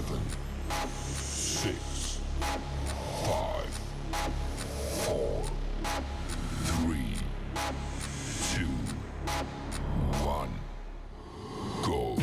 Seven, 6, 5, 4, 3, 2, 1, go.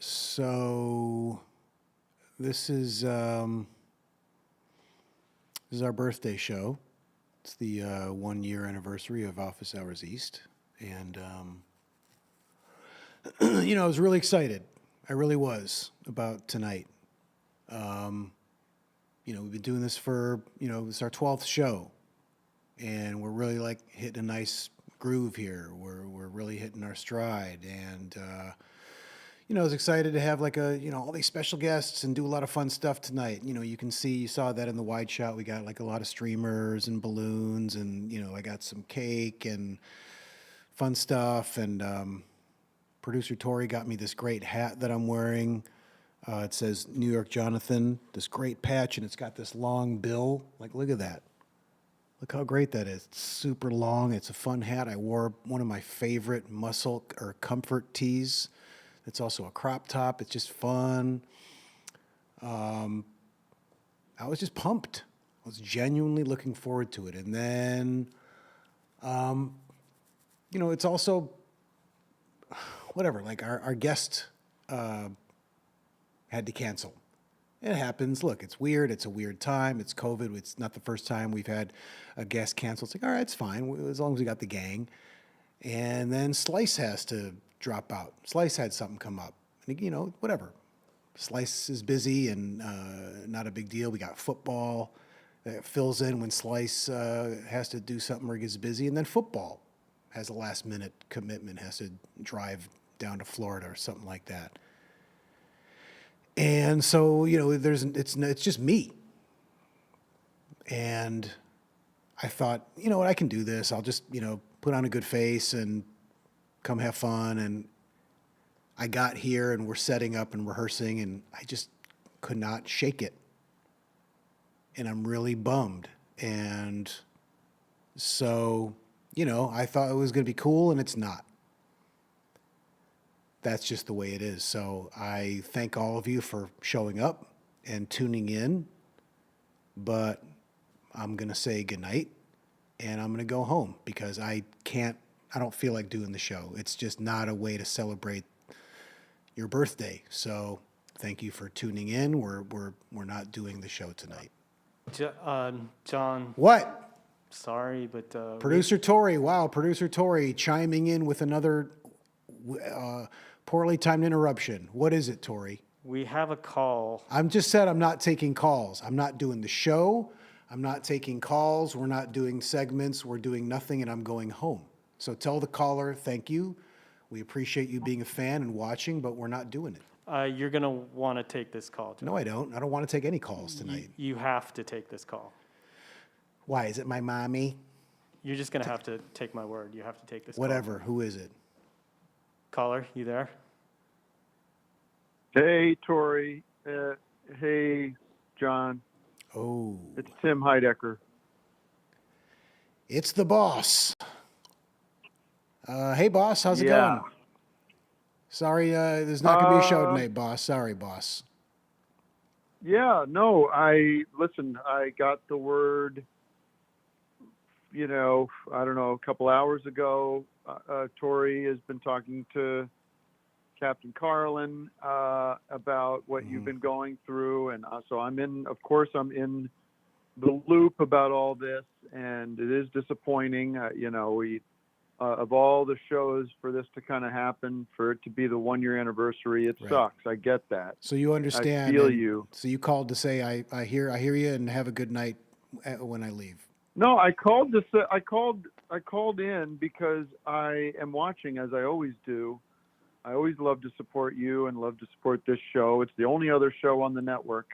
So this is our birthday show. It's the 1 year anniversary of Office Hours East, and I was really excited. I really was about tonight. We've been doing this for this is our 12th show, and we're really like hitting a nice groove here. We're really hitting our stride, and I was excited to have like all these special guests and do a lot of fun stuff tonight. You saw that in the wide shot. We got like a lot of streamers and balloons, and I got some cake and fun stuff. And producer Tori got me this great hat that I'm wearing. It says New York Jonathan, this great patch, and it's got this long bill. Like, look at that. Look how great that is. It's super long. It's a fun hat. I wore one of my favorite muscle or comfort tees. It's also a crop top. It's just fun. I was just pumped. I was genuinely looking forward to it. And then, it's also, whatever, like our guest had to cancel. It happens. Look, it's weird. It's a weird time. It's COVID. It's not the first time we've had a guest cancel. It's like, all right, it's fine, as long as we got the gang. And then Slice has to drop out. Slice had something come up. And, whatever. Slice is busy and not a big deal. We got football that fills in when Slice has to do something or gets busy. And then football has a last-minute commitment, has to drive down to Florida or something like that. And so, it's just me. And I thought, what, I can do this. I'll just, put on a good face and come have fun. And I got here and we're setting up and rehearsing, and I just could not shake it. And I'm really bummed. And so, I thought it was going to be cool, and it's not. That's just the way it is. So I thank all of you for showing up and tuning in, but I'm going to say goodnight, and I'm going to go home because I don't feel like doing the show. It's just not a way to celebrate your birthday. So thank you for tuning in. We're not doing the show tonight. John. What? Sorry, but Producer Tori. Wow, Producer Tori chiming in with another poorly timed interruption. What is it, Tori? we have a call. I'm just said I'm not taking calls. I'm not doing the show. I'm not taking calls. We're not doing segments. We're doing nothing, and I'm going home. So tell the caller, thank you. We appreciate you being a fan and watching, but we're not doing it. You're going to want to take this call tonight. No, I don't. I don't want to take any calls tonight. You have to take this call. Why? Is it my mommy? You're just going to have to take my word. You have to take this Whatever. Who is it? Caller, you there? Hey, Tori. Hey, John. Oh. It's Tim Heidecker. It's the boss. Hey, boss. How's it Yeah. going? Sorry, there's not going to be a show tonight, boss. Sorry, boss. Yeah, no, I got the word, I don't know, a couple hours ago. Tori has been talking to Captain Carlin about what you've been going through. And so I'm in the loop about all this, and it is disappointing. Of all the shows for this to kind of happen, for it to be the 1 year anniversary, it sucks. I get that. So you understand. I feel you. So you called to say, I hear you, and have a good night when I leave. No, I called this. I called in because I am watching, as I always do. I always love to support you and love to support this show. It's the only other show on the network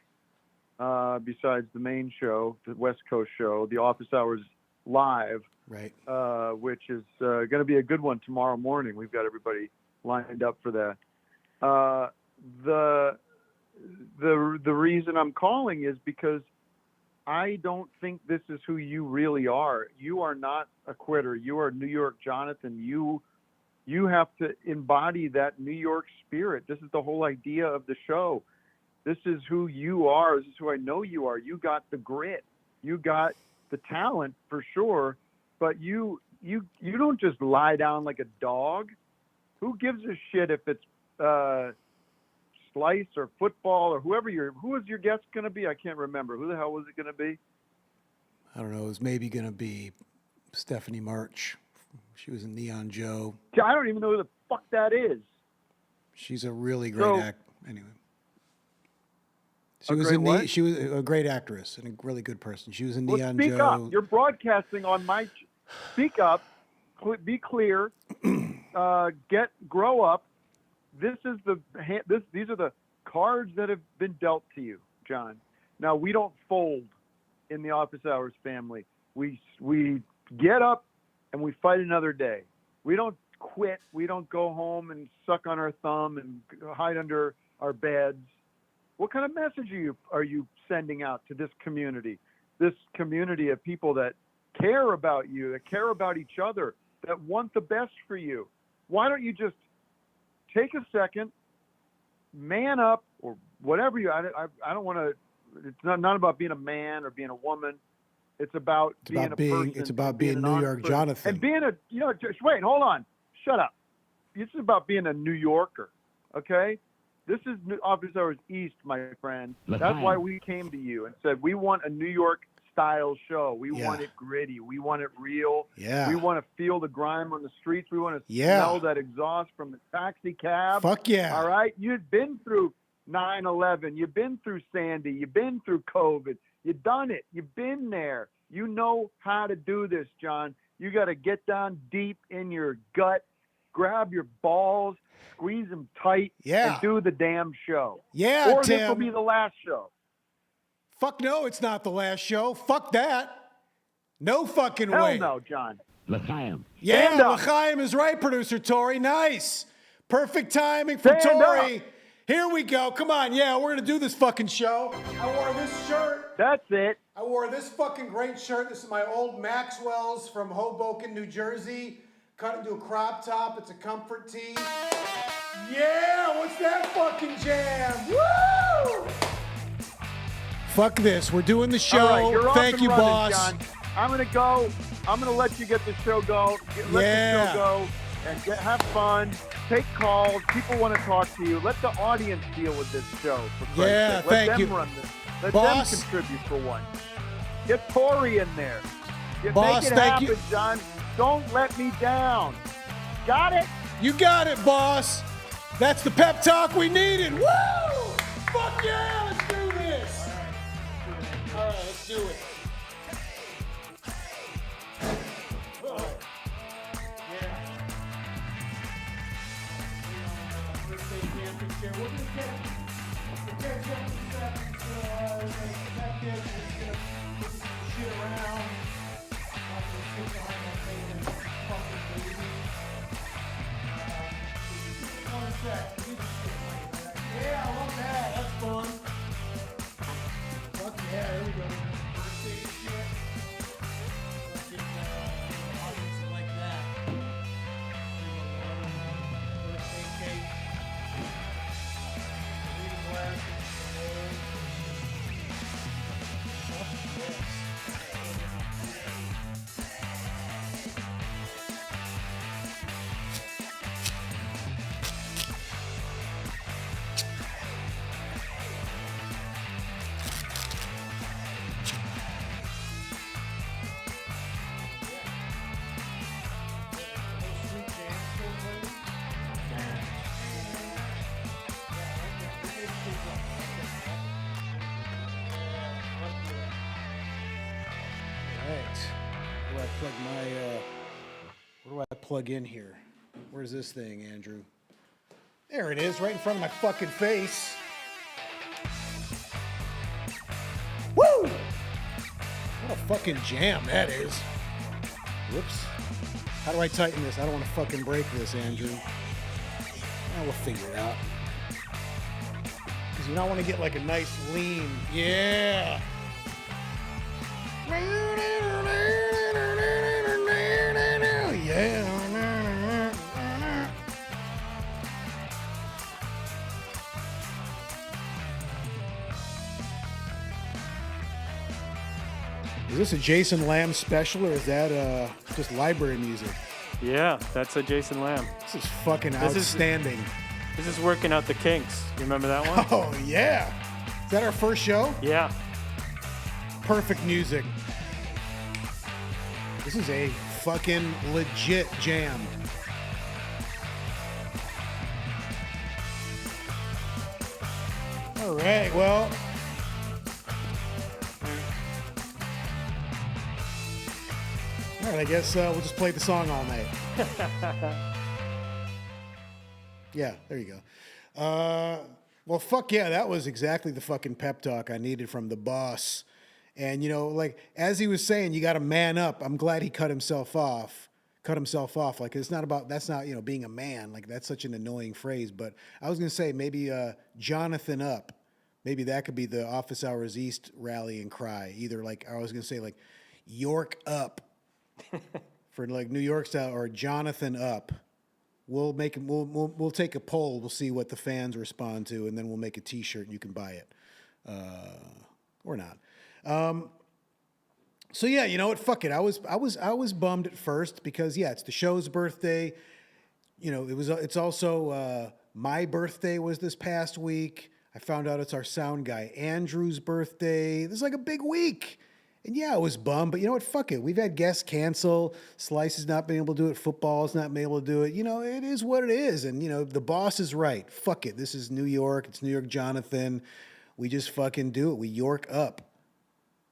besides the main show, the West Coast show, the Office Hours Live, Right. which is going to be a good one tomorrow morning. We've got everybody lined up for that. The reason I'm calling is because I don't think this is who you really are. You are not a quitter. You are New York Jonathan. You have to embody that New York spirit. This is the whole idea of the show. This is who you are. This is who I know you are. You got the grit. You got the talent for sure, but you don't just lie down like a dog. Who gives a shit if it's Slice or football or who is your guest going to be? I can't remember. Who the hell was it going to be? I don't know. It was maybe going to be Stephanie March. She was in Neon Joe. I don't even know who the fuck that is. She's a really great anyway. She was a great actress and a really good person. She was in Neon Joe. Speak up. You're broadcasting on my. Speak up. Be clear. Grow up. These are the cards that have been dealt to you, John. Now we don't fold in the Office Hours family. We get up and we fight another day. We don't quit. We don't go home and suck on our thumb and hide under our beds. What kind of message are you sending out to this community of people that care about you, that care about each other, that want the best for you? Why don't you just take a second, man up, or whatever I don't want to. It's not about being a man or being a woman. It's about being a person. It's about being New York Jonathan. And being just wait, hold on, shut up. It's about being a New Yorker, okay? This is Office Hours East, my friend. That's why we came to you and said we want a New York style show. We want it gritty. We want it real. Yeah. We want to feel the grime on the streets. We want to smell that exhaust from the taxi cab. Fuck yeah. All right? You've been through 9/11. You've been through Sandy. You've been through COVID. You've done it. You've been there. You know how to do this, John. You got to get down deep in your gut, grab your balls, squeeze them tight, and do the damn show. Yeah, or Tim. this will be the last show. Fuck no, it's not the last show. Fuck that. No fucking Hell way. no, John. L'chaim. Yeah, L'chaim is right, producer Tori. Nice. Perfect timing for Stand Tori. up. Here we go. Come on. Yeah, we're going to do this fucking show. I wore this shirt. That's it. I wore this fucking great shirt. This is my old Maxwell's from Hoboken, New Jersey. Cut into a crop top. It's a comfort tee. Yeah, what's that fucking jam? Woo! Fuck this. We're doing the show. All right, you're Thank off you, and running, boss. John. I'm going to go. I'm going to let you get the show go. Let the show go and have fun. Take calls. People want to talk to you. Let the audience deal with this show. For Christ's Yeah, sake. thank Let you. them run this. Let Boss. them contribute for once. Get Tori in there. Boss, make it thank happen, you. John. Don't let me down. Got it? You got it, boss. That's the pep talk we needed. Woo! Fuck yeah, let's do this. All right, let's do it. Yeah, do I plug my, where do I plug in here? Where's this thing, Andrew? There it is, right in front of my fucking face. Woo! What a fucking jam that is. Whoops. How do I tighten this? I don't want to fucking break this, Andrew. We'll figure it out. Because you don't want to get like a nice lean. Yeah. Yeah. Is this a Jason Lamb special or is that just library music? Yeah, that's a Jason Lamb. This is fucking outstanding. This is working out the kinks. You remember that one? Oh, yeah. Is that our first show? Yeah. Perfect music. This is a fucking legit jam. All right, well. All right, I guess we'll just play the song all night. Yeah, there you go. Well, fuck yeah, that was exactly the fucking pep talk I needed from the boss. And, you know, like, as he was saying, you got to man up. I'm glad he cut himself off. Like, it's not about, that's not, you know, being a man. Like, that's such an annoying phrase. But I was going to say maybe Jonathan up. Maybe that could be the Office Hours East rallying cry. Either, like, I was going to say, like, York up for, like, New York style, or Jonathan up. We'll make it, we'll take a poll. We'll see what the fans respond to, and then we'll make a T-shirt and you can buy it, or not. So yeah, you know what? Fuck it. I was bummed at first because yeah, it's the show's birthday. You know, it's also my birthday was this past week. I found out it's our sound guy Andrew's birthday. This is like a big week. And yeah, I was bummed, but you know what? Fuck it. We've had guests cancel. Slice has not been able to do it. Football's not been able to do it. You know, it is what it is. And, you know, the boss is right. Fuck it. This is New York. It's New York Jonathan. We just fucking do it. We York up.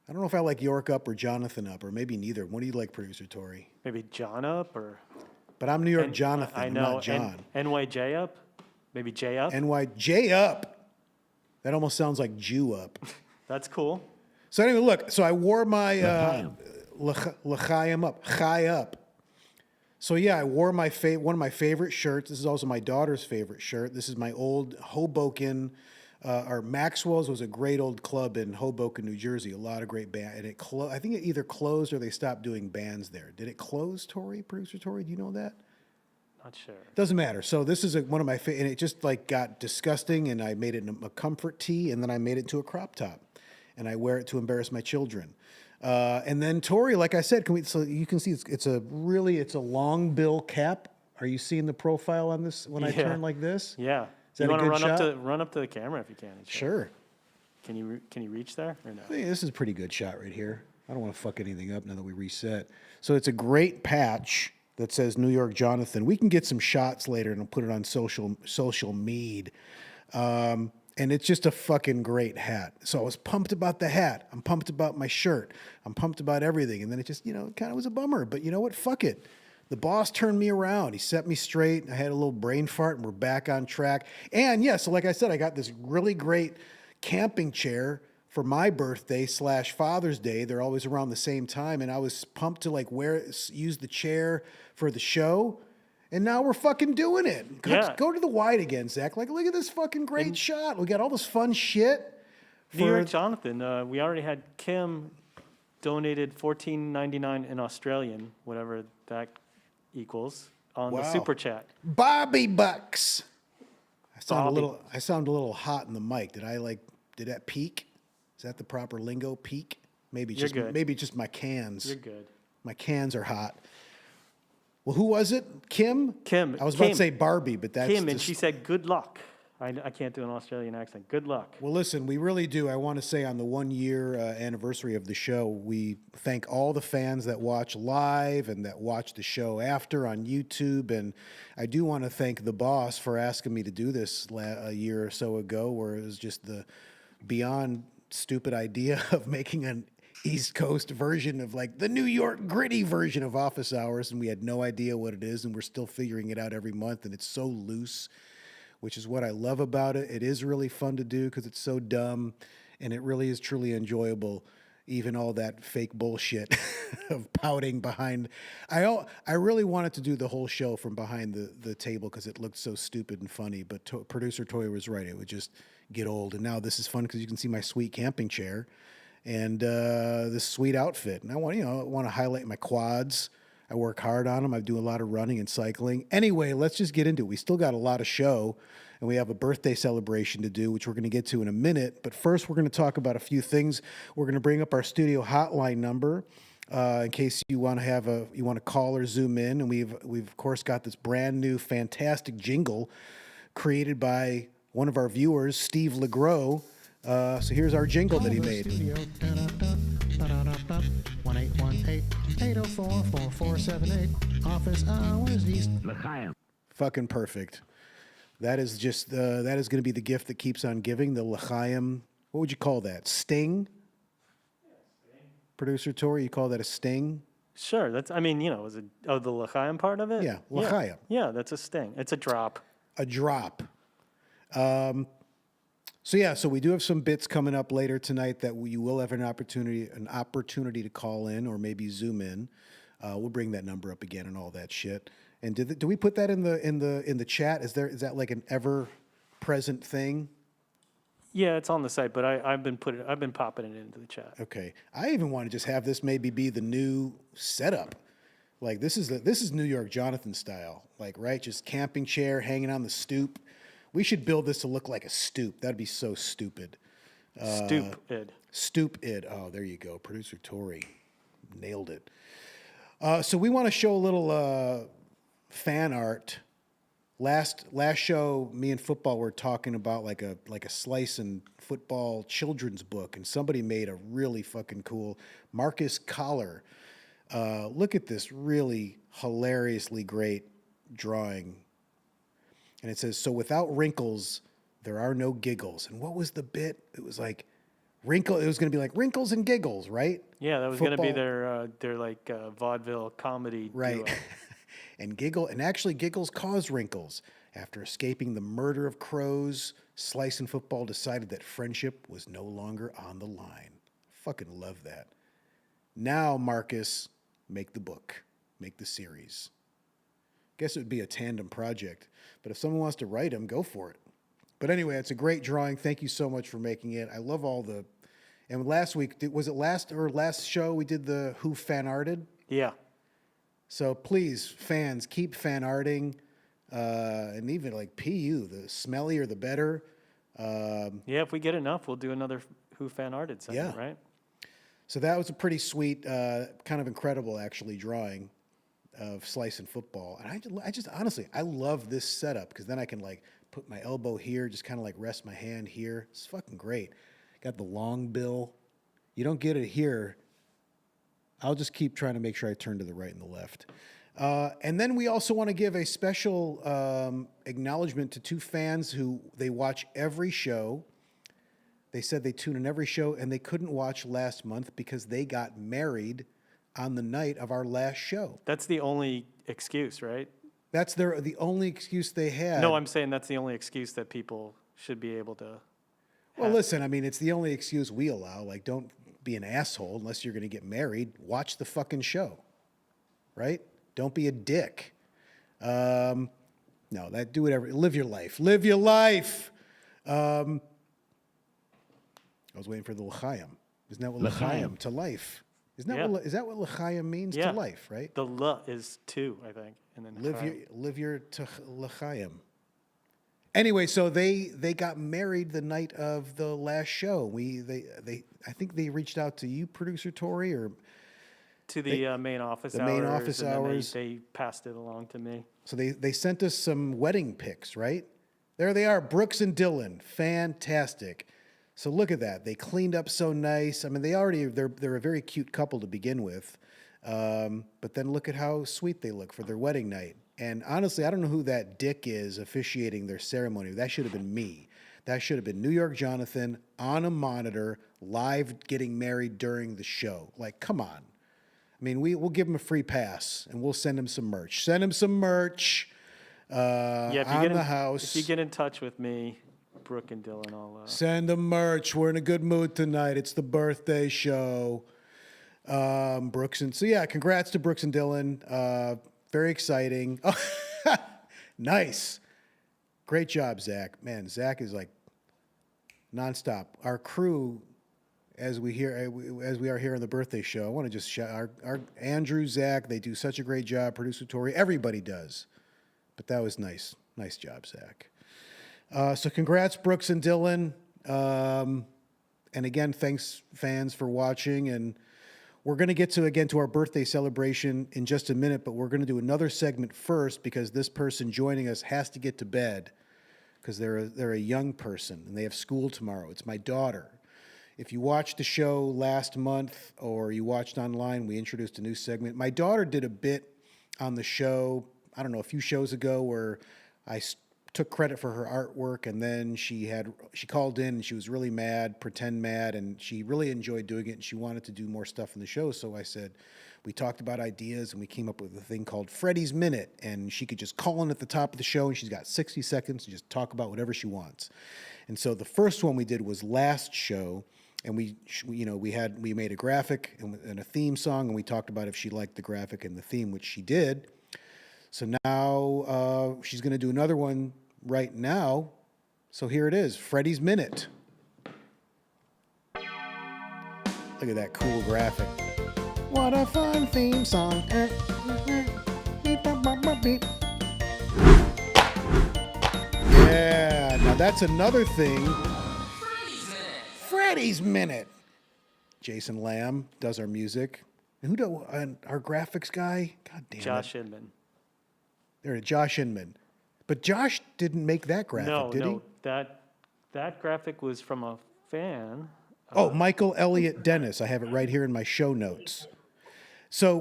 I don't know if I like York up or Jonathan up, or maybe neither. What do you like, Producer Tori? Maybe John up or... But I'm New York Jonathan. I I'm know. not John. NYJ up? Maybe J up? NYJ up. That almost sounds like Jew up. That's cool. So anyway, look. So I wore my L'chaim up, Chai up. So yeah, I wore my one of my favorite shirts. This is also my daughter's favorite shirt. This is my old Hoboken, or Maxwell's was a great old club in Hoboken, New Jersey. A lot of great bands. And I think it either closed or they stopped doing bands there. Did it close, Tori? Producer Tori, do you know that? Not sure. Doesn't matter. So this is one of my and it just like got disgusting, and I made it a comfort tee, and then I made it into a crop top. And I wear it to embarrass my children. And then Tori, like I said, so you can see it's a long bill cap. Are you seeing the profile on this when I turn like this? Yeah. Is that you a good shot? run up to the camera if you can. Sure. Can you reach there or no? Hey, this is a pretty good shot right here. I don't want to fuck anything up now that we reset. So it's a great patch that says New York Jonathan. We can get some shots later and I'll put it on social media. And it's just a fucking great hat. So I was pumped about the hat. I'm pumped about my shirt. I'm pumped about everything. And then it just, you know, it kind of was a bummer. But you know what? Fuck it. The boss turned me around. He set me straight. I had a little brain fart, and we're back on track. And yeah, so like I said, I got this really great camping chair for my birthday / Father's Day. They're always around the same time. And I was pumped to like use the chair for the show. And now we're fucking doing it. Go to the wide again, Zach. Like, look at this fucking great shot. We got all this fun shit. New York Jonathan, we already had Kim donated $14.99 in Australian, whatever that equals, on the super chat. Bobby Bucks. I sound a little hot in the mic. Did that peak? Is that the proper lingo? Peak? Maybe just my cans. You're good. My cans are hot. Well, who was it? Kim? Kim. I was about to say Barbie, but that's Kim, and she said, good luck. I can't do an Australian accent. Good luck. Well, listen, we really do. I want to say on the 1-year anniversary of the show, we thank all the fans that watch live and that watch the show after on YouTube. And I do want to thank the boss for asking me to do this a year or so ago, where it was just the beyond stupid idea of making an East Coast version of like the New York gritty version of Office Hours, and we had no idea what it is, and we're still figuring it out every month, and it's so loose, which is what I love about it. It is really fun to do because it's so dumb, and it really is truly enjoyable. Even all that fake bullshit of pouting behind. I really wanted to do the whole show from behind the table because it looked so stupid and funny, but producer Toy was right. It would just get old. And now this is fun because you can see my sweet camping chair and this sweet outfit. And I want to highlight my quads. I work hard on them. I do a lot of running and cycling. Anyway, let's just get into it. We still got a lot of show, and we have a birthday celebration to do, which we're going to get to in a minute. But first, we're going to talk about a few things. We're going to bring up our studio hotline number in case you want to call or zoom in. And we've of course got this brand new, fantastic jingle created by one of our viewers, Steve LeGros. So here's our jingle that he made. 1-818-804-4478. Office Hours East. L'chaim. Fucking perfect. That is just that is going to be the gift that keeps on giving. The L'chaim. What would you call that? Sting? Producer Tori, you call that a sting? Sure. That's. I mean, is it the L'chaim part of it? Yeah, L'chaim. Yeah, that's a sting. It's a drop. A drop. So we do have some bits coming up later tonight that you will have an opportunity to call in or maybe zoom in. We'll bring that number up again and all that shit. And do we put that in the chat? Is that like an ever present thing? Yeah, it's on the site, but I've been popping it into the chat. Okay, I even want to just have this maybe be the new setup. Like this is New York Jonathan style, like right, just camping chair hanging on the stoop. We should build this to look like a stoop. That'd be so stupid. Stupid. Oh, there you go. Producer Tori nailed it. So we want to show a little fan art. Last show, me and Football were talking about like a slice and football children's book, and somebody made a really fucking cool Marcus Collar. Look at this really hilariously great drawing. And it says, so without wrinkles, there are no giggles. And what was the bit? It was like it was going to be like wrinkles and giggles, right? Yeah, that was going to be their like vaudeville comedy right. duo. And actually giggles caused wrinkles. After escaping the murder of crows, Slice and Football decided that friendship was no longer on the line. Fucking love that. Now, Marcus, make the book. Make the series. Guess it would be a tandem project. But if someone wants to write them, go for it. But anyway, it's a great drawing. Thank you so much for making it. I love all the... And last week, was it last show we did the Who Fan Arted? Yeah. So please, fans, keep fan arting. And even like PU, the smellier the better. Yeah, if we get enough, we'll do another Who Fan Arted segment, right? So that was a pretty sweet, kind of incredible, actually, drawing of Slice and Football. And I just honestly, I love this setup because then I can like put my elbow here, just kind of like rest my hand here. It's fucking great. Got the long bill. You don't get it here. I'll just keep trying to make sure I turn to the right and the left. And then we also want to give a special acknowledgement to two fans who they watch every show. They said they tune in every show and they couldn't watch last month because they got married on the night of our last show. That's the only excuse, right? That's the only excuse they had. No, I'm saying that's the only excuse that people should be able to have. Well, listen, I mean, it's the only excuse we allow. Like, don't be an asshole unless you're going to get married. Watch the fucking show, right? Don't be a dick. No, do whatever. Live your life. Live your life. I was waiting for the l'chaim. Isn't that what l'chaim to life? Is that what l'chaim means to life, right? The l is to, I think, and then live your l'chaim. Anyway, so they got married the night of the last show. I think they reached out to you, producer Tori, or to the main office hours. The main office hours. They passed it along to me. So they sent us some wedding pics, right? There they are, Brooks and Dylan, fantastic. So look at that. They cleaned up so nice. I mean, they're a very cute couple to begin with. But then look at how sweet they look for their wedding night. And honestly, I don't know who that dick is officiating their ceremony. That should have been me. That should have been New York Jonathan on a monitor, live getting married during the show. Like, come on. I mean, we'll give him a free pass and we'll send him some merch. Send him some merch on the house. If you get in touch with me, Brooke and Dylan, I'll... Send them merch. We're in a good mood tonight. It's the birthday show. Brooks and... So, yeah, congrats to Brooks and Dylan. Very exciting. Nice. Great job, Zach. Man, Zach is like nonstop. Our crew, as we are here on the birthday show, I want to just shout our Andrew, Zach. They do such a great job. Producer Tori, everybody does. But that was nice. Nice job, Zach. So congrats, Brooks and Dylan. And again, thanks, fans, for watching. And we're going to get to our birthday celebration in just a minute, but we're going to do another segment first because this person joining us has to get to bed because they're a young person and they have school tomorrow. It's my daughter. If you watched the show last month or you watched online, we introduced a new segment. My daughter did a bit on the show, I don't know, a few shows ago where I took credit for her artwork, and then she called in and she was really mad, pretend mad, and she really enjoyed doing it, and she wanted to do more stuff in the show. So I said, we talked about ideas, and we came up with a thing called Freddy's Minute, and she could just call in at the top of the show, and she's got 60 seconds to just talk about whatever she wants. And so the first one we did was last show, and we made a graphic and a theme song, and we talked about if she liked the graphic and the theme, which she did. So now she's going to do another one right now. So here it is, Freddy's Minute. Look at that cool graphic. What a fun theme song. Yeah, now that's another thing. Freddy's Minute. Jason Lamb does our music. And our graphics guy? God damn it. Josh Inman. There, Josh Inman. But Josh didn't make that graphic, did he? No, that graphic was from a fan. Oh, Michael Elliott Dennis. I have it right here in my show notes. So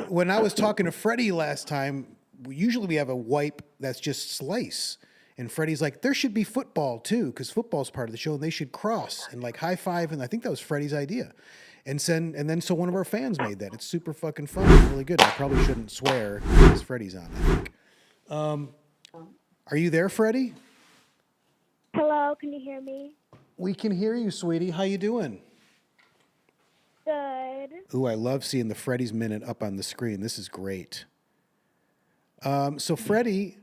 when I was talking to Freddy last time, usually we have a wipe that's just slice. And Freddy's like, there should be football too, because football's part of the show, and they should cross and like high five. And I think that was Freddy's idea. And then one of our fans made that. It's super fucking fun. It's really good. I probably shouldn't swear because Freddy's on, I think. Are you there, Freddy? Hello, can you hear me? We can hear you, sweetie. How you doing? Good. Ooh, I love seeing the Freddy's Minute up on the screen. This is great. So Freddy,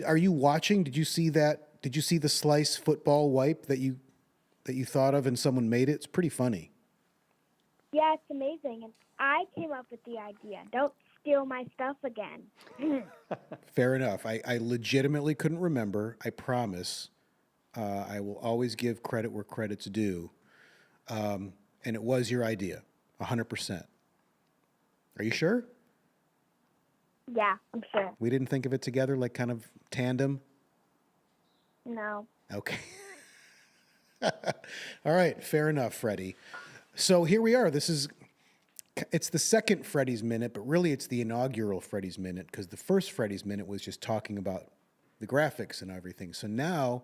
are you watching? Did you see that? Did you see the slice football wipe that you thought of and someone made it? It's pretty funny. Yeah, it's amazing. And I came up with the idea. Don't steal my stuff again. Fair enough. I legitimately couldn't remember. I promise. I will always give credit where credit's due. And it was your idea, 100%. Are you sure? Yeah, I'm sure. We didn't think of it together, like kind of tandem? No. Okay. All right, fair enough, Freddy. So here we are. It's the second Freddy's Minute, but really it's the inaugural Freddy's Minute because the first Freddy's Minute was just talking about the graphics and everything. So now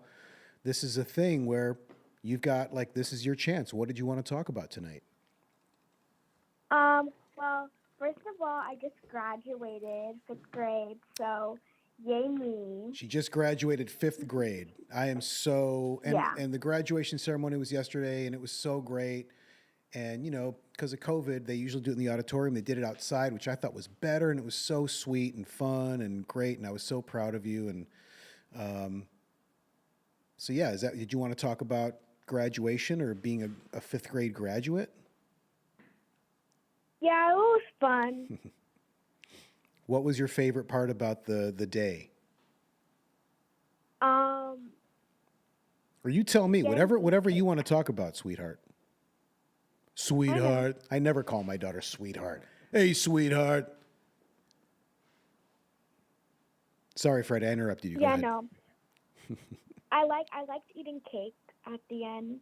this is a thing where you've got, like, this is your chance. What did you want to talk about tonight? Well, first of all, I just graduated 5th grade, so yay me. She just graduated 5th grade. I am so, and the graduation ceremony was yesterday, and it was so great. And, because of COVID, they usually do it in the auditorium. They did it outside, which I thought was better, and it was so sweet and fun and great, and I was so proud of you. And so, yeah, did you want to talk about graduation or being a 5th grade graduate? Yeah, it was fun. What was your favorite part about the day? Or you tell me, whatever you want to talk about, sweetheart. Sweetheart. I never call my daughter sweetheart. Hey, sweetheart. Sorry, Fred, I interrupted you. Go ahead. No. I liked eating cake at the end.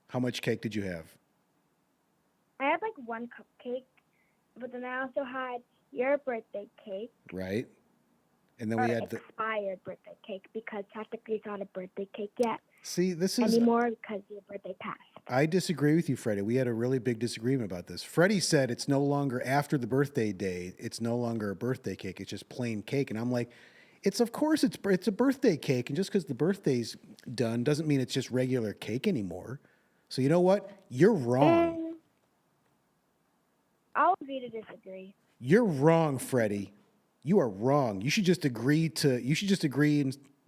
How much cake did you have? I had like one cupcake, but then I also had your birthday cake. Right. And then or we had the. expired birthday cake because technically it's not a birthday cake yet See, this is. anymore because your birthday passed. I disagree with you, Freddie. We had a really big disagreement about this. Freddie said it's no longer after the birthday day. It's no longer a birthday cake. It's just plain cake. And I'm like, it's of course it's a birthday cake. And just because the birthday's done doesn't mean it's just regular cake anymore. So you know what? You're wrong. And I'll agree to disagree. You're wrong, Freddie. You are wrong. You should just agree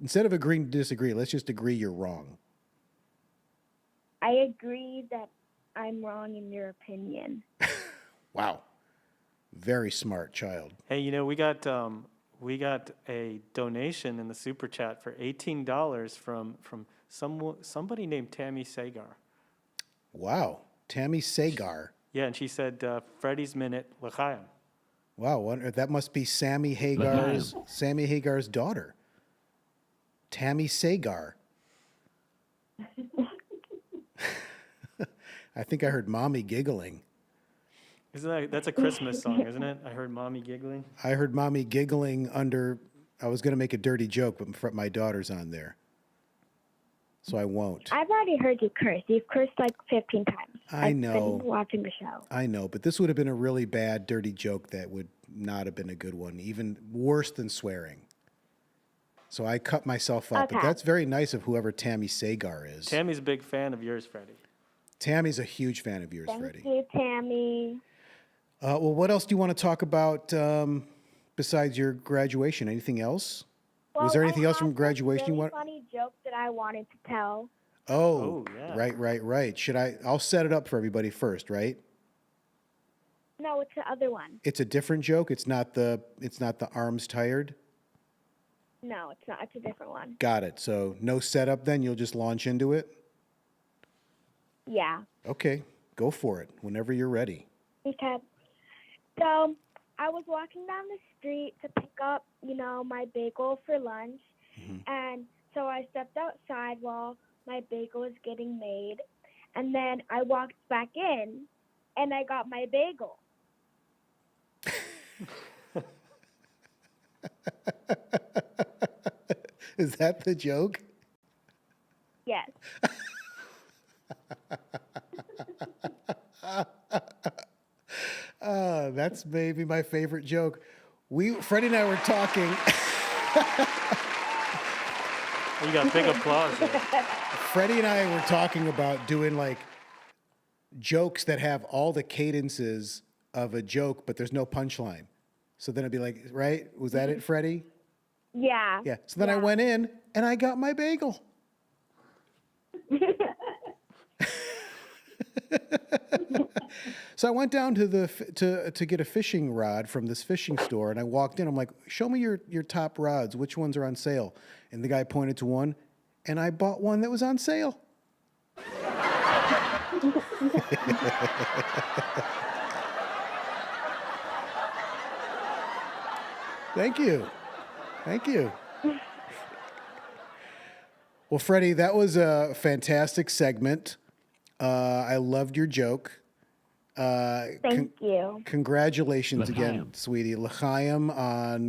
instead of agreeing to disagree, let's just agree you're wrong. I agree that I'm wrong in your opinion. Wow. Very smart child. Hey, you know, we got a donation in the super chat for $18 from somebody named Tammy Sagar. Wow. Tammy Sagar. Yeah, and she said Freddy's Minute L'chaim. Wow, that must be Sammy Hagar's daughter. Tammy Sagar. I think I heard mommy giggling. That's a Christmas song, isn't it? I heard mommy giggling. I heard mommy giggling I was going to make a dirty joke, but my daughter's on there. So I won't. I've already heard you curse. You've cursed like 15 times. I know. I've been watching the show. I know, but this would have been a really bad, dirty joke that would not have been a good one, even worse than swearing. So I cut myself up. Okay. But that's very nice of whoever Tammy Sagar is. Tammy's a big fan of yours, Freddie. Tammy's a huge fan of yours, Thank Freddie. you, Tammy. Well, what else do you want to talk about besides your graduation? Anything else? Was there anything else from graduation you want? Funny joke that I wanted to tell. Oh, yeah. Right. I'll set it up for everybody first, right? No, it's the other one. It's a different joke. It's not the arms tired. No, it's not. It's a different one. Got it. So no setup then. You'll just launch into it. Yeah. Okay, go for it. Whenever you're ready. Okay. So I was walking down the street to pick up, my bagel for lunch. And so I stepped outside while my bagel was getting made. And then I walked back in and I got my bagel. Is that the joke? Yes. That's maybe my favorite joke. Freddie and I were talking. You got big applause there. Freddie and I were talking about doing like jokes that have all the cadences of a joke, but there's no punchline. So then it'd be like, right? Was that it, Freddie? Yeah. Yeah. So then I went in and I got my bagel. So I went down to get a fishing rod from this fishing store, and I walked in. I'm like, "Show me your top rods. Which ones are on sale?" And the guy pointed to one, and I bought one that was on sale. Thank you. Well, Freddie, that was a fantastic segment. I loved your joke. Thank you. Congratulations again, sweetie. L'chaim on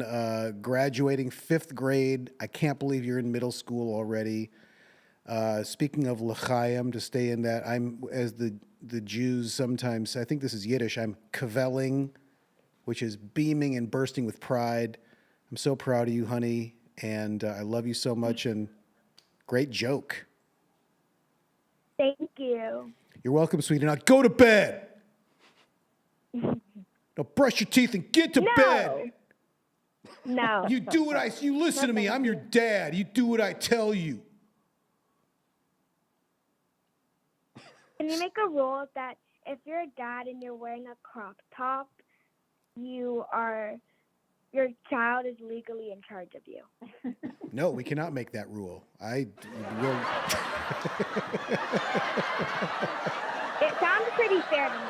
graduating 5th grade. I can't believe you're in middle school already. Speaking of l'chaim, to stay in that, I'm, as the Jews sometimes, I think this is Yiddish, I'm kaveling, which is beaming and bursting with pride. I'm so proud of you, honey, and I love you so much, and great joke. Thank you. You're welcome, sweetie. Now go to bed. Now brush your teeth and get to bed. No. You do what you listen to me. I'm your dad. You do what I tell you. Can you make a rule that if you're a dad and you're wearing a crop top, your child is legally in charge of you? No, we cannot make that rule. I will. It sounds pretty fair to me.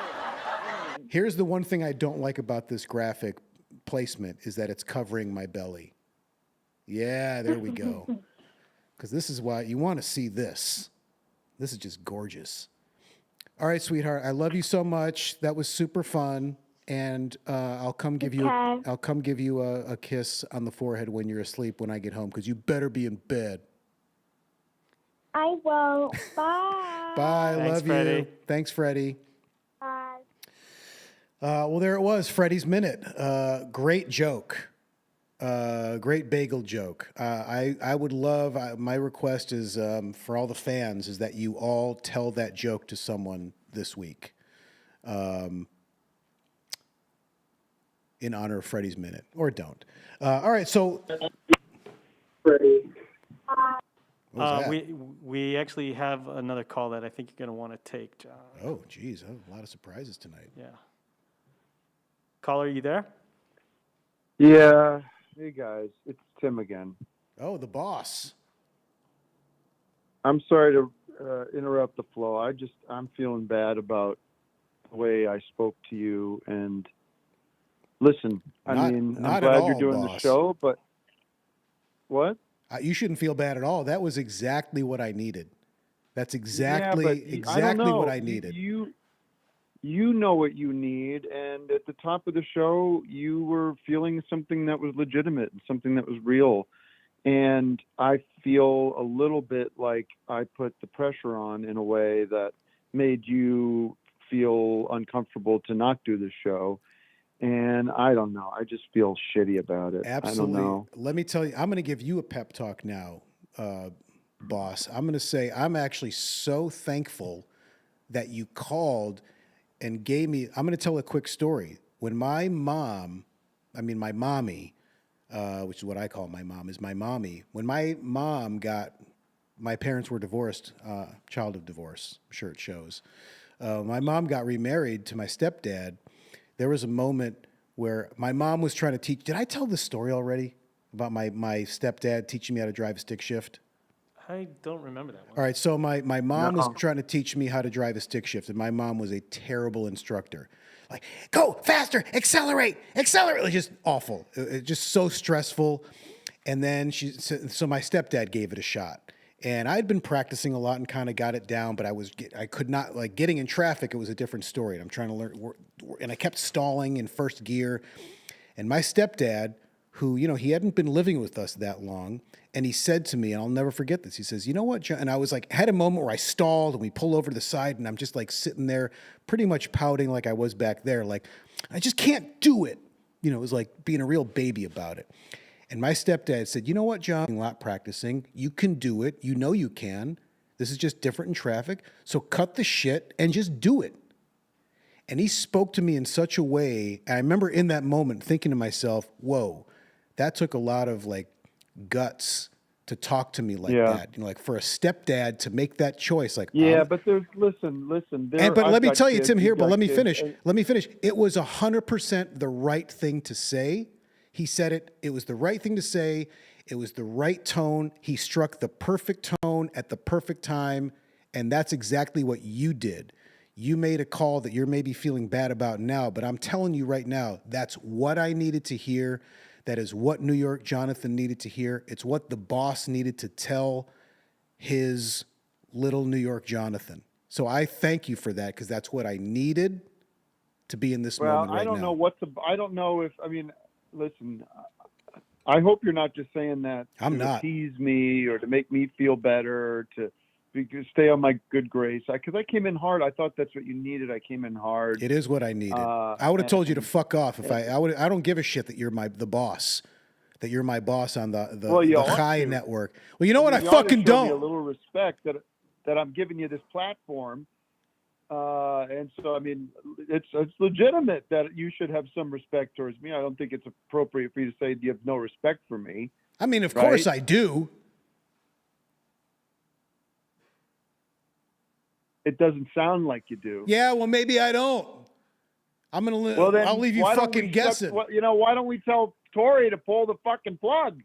Here's the one thing I don't like about this graphic placement is that it's covering my belly. Yeah, there we go. Because this is why you want to see this. This is just gorgeous. All right, sweetheart. I love you so much. That was super fun. and I'll come give you Okay. I'll come give you a kiss on the forehead when you're asleep when I get home, because you better be in bed. I won't. Bye. Bye. Thanks, Love Freddy. you. Thanks, Freddie. Bye. Well, there it was, Freddie's Minute. Great joke. Great bagel joke. I would love, my request is for all the fans is that you all tell that joke to someone this week in honor of Freddie's Minute, or don't. All right, so. Freddy. What was that? We actually have another call that I think you're going to want to take, John. Oh, geez, a lot of surprises tonight. Yeah. Caller, are you there? Yeah. Hey guys, it's Tim again. Oh, the boss. I'm sorry to interrupt the flow. I'm feeling bad about the way I spoke to you. And listen, Not I'm at glad all, you're doing boss. the show, but what? You shouldn't feel bad at all. That was exactly what I needed. That's exactly I don't exactly know. what I needed. You know what you need, and at the top of the show, you were feeling something that was legitimate and something that was real. And I feel a little bit like I put the pressure on in a way that made you feel uncomfortable to not do the show. And I don't know. I just feel shitty about it. Absolutely. I don't know. Let me tell you, I'm going to give you a pep talk now, boss. I'm going to say I'm actually so thankful that you called and gave me. I'm going to tell a quick story. When my mommy, which is what I call my mom, is my mommy. When my mom my parents were divorced, child of divorce. I'm sure it shows. My mom got remarried to my stepdad. There was a moment where my mom was trying to teach. Did I tell this story already about my stepdad teaching me how to drive a stick shift? I don't remember that one. All right, so my mom was No. trying to teach me how to drive a stick shift, and my mom was a terrible instructor. Like, go faster, accelerate, accelerate. Like, just awful. It just so stressful. And then so my stepdad gave it a shot. And I'd been practicing a lot and kind of got it down, but I could not, like, getting in traffic, it was a different story. And I'm trying to learn, and I kept stalling in first gear. And my stepdad, who, he hadn't been living with us that long, and he said to me, and I'll never forget this, he says, you know what, John? And I was like, had a moment where I stalled and we pulled over to the side, and I'm just like sitting there pretty much pouting like I was back there. Like, I just can't do it. It was like being a real baby about it. And my stepdad said, you know what, John? A lot practicing. You can do it. You know you can. This is just different in traffic. So cut the shit and just do it. And he spoke to me in such a way. And I remember in that moment thinking to myself, whoa, that took a lot of like guts to talk to me like that. Like for a stepdad to make that choice. Like, Yeah, but listen. but let me tell you, Tim, here, but let me finish. Let me finish. It was 100% the right thing to say. He said it. It was the right thing to say. It was the right tone. He struck the perfect tone at the perfect time. And that's exactly what you did. You made a call that you're maybe feeling bad about now, but I'm telling you right now, that's what I needed to hear. That is what New York Jonathan needed to hear. It's what the boss needed to tell his little New York Jonathan. So I thank you for that, because that's what I needed to be in this moment right now. I don't know I don't know if, listen, I hope you're not just saying that I'm to not. appease me or to make me feel better or to stay on my good grace. Because I came in hard. I thought that's what you needed. I came in hard. It is what I needed. I would have told you to fuck off if I don't give a shit that you're the boss. That you're my boss on the High network. Well, you know what? I fucking don't. Me a don't. little respect that I'm giving you this platform. And so, it's legitimate that you should have some respect towards me. I don't think it's appropriate for you to say you have no respect for me. Of course I do. It doesn't sound like you do. Yeah, well, maybe I don't. I'm gonna. Well, then I'll leave you fucking guessing. Why don't we tell Tori to pull the fucking plug?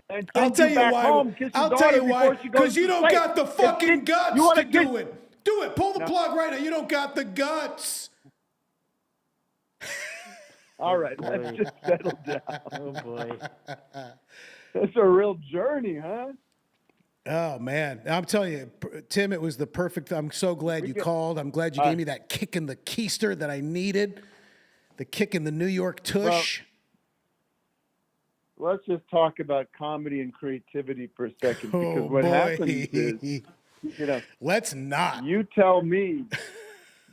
And I'll tell you why. I'll tell you why. Because you don't got the fucking guts to do it. Do it. Pull the plug right now. You don't got the guts. All right, let's just settle down. Oh, boy. That's a real journey, huh? Oh, man. I'm telling you, Tim, it was the perfect. I'm so glad you called. I'm glad you gave me that kick in the keister that I needed. The kick in the New York tush. Let's just talk about comedy and creativity for a second, Oh, because what boy. happens is, Let's not. you tell me,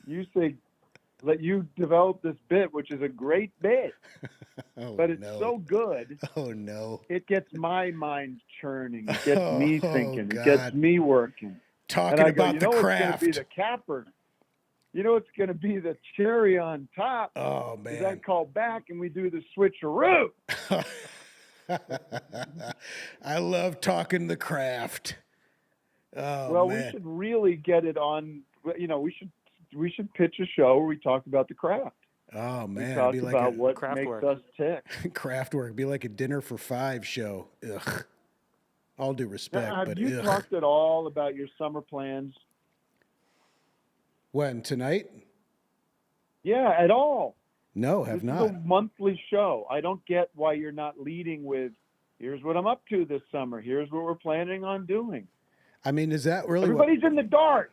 you say, let you develop this bit, which is a great bit, but it's so good. Oh, no. It gets my mind churning. It gets me thinking. God. It gets me working. Talking and I go, about the craft. It's going to be the capper. You know, it's going to be the cherry on top. Oh, man. I call back and we do the switcheroo. I love talking the craft. Oh, well, man. we should really get it on. You know, we should pitch a show where we talk about the craft. Oh, man. We talk about what makes us tick. Craft work. Be like a dinner for five show. Ugh. All due respect. Now, have but you talked at all about your summer plans? When? Tonight? Yeah, at all. No, have This not. is a monthly show. I don't get why you're not leading with, here's what I'm up to this summer. Here's what we're planning on doing. I mean, is that really Everybody's in the dark.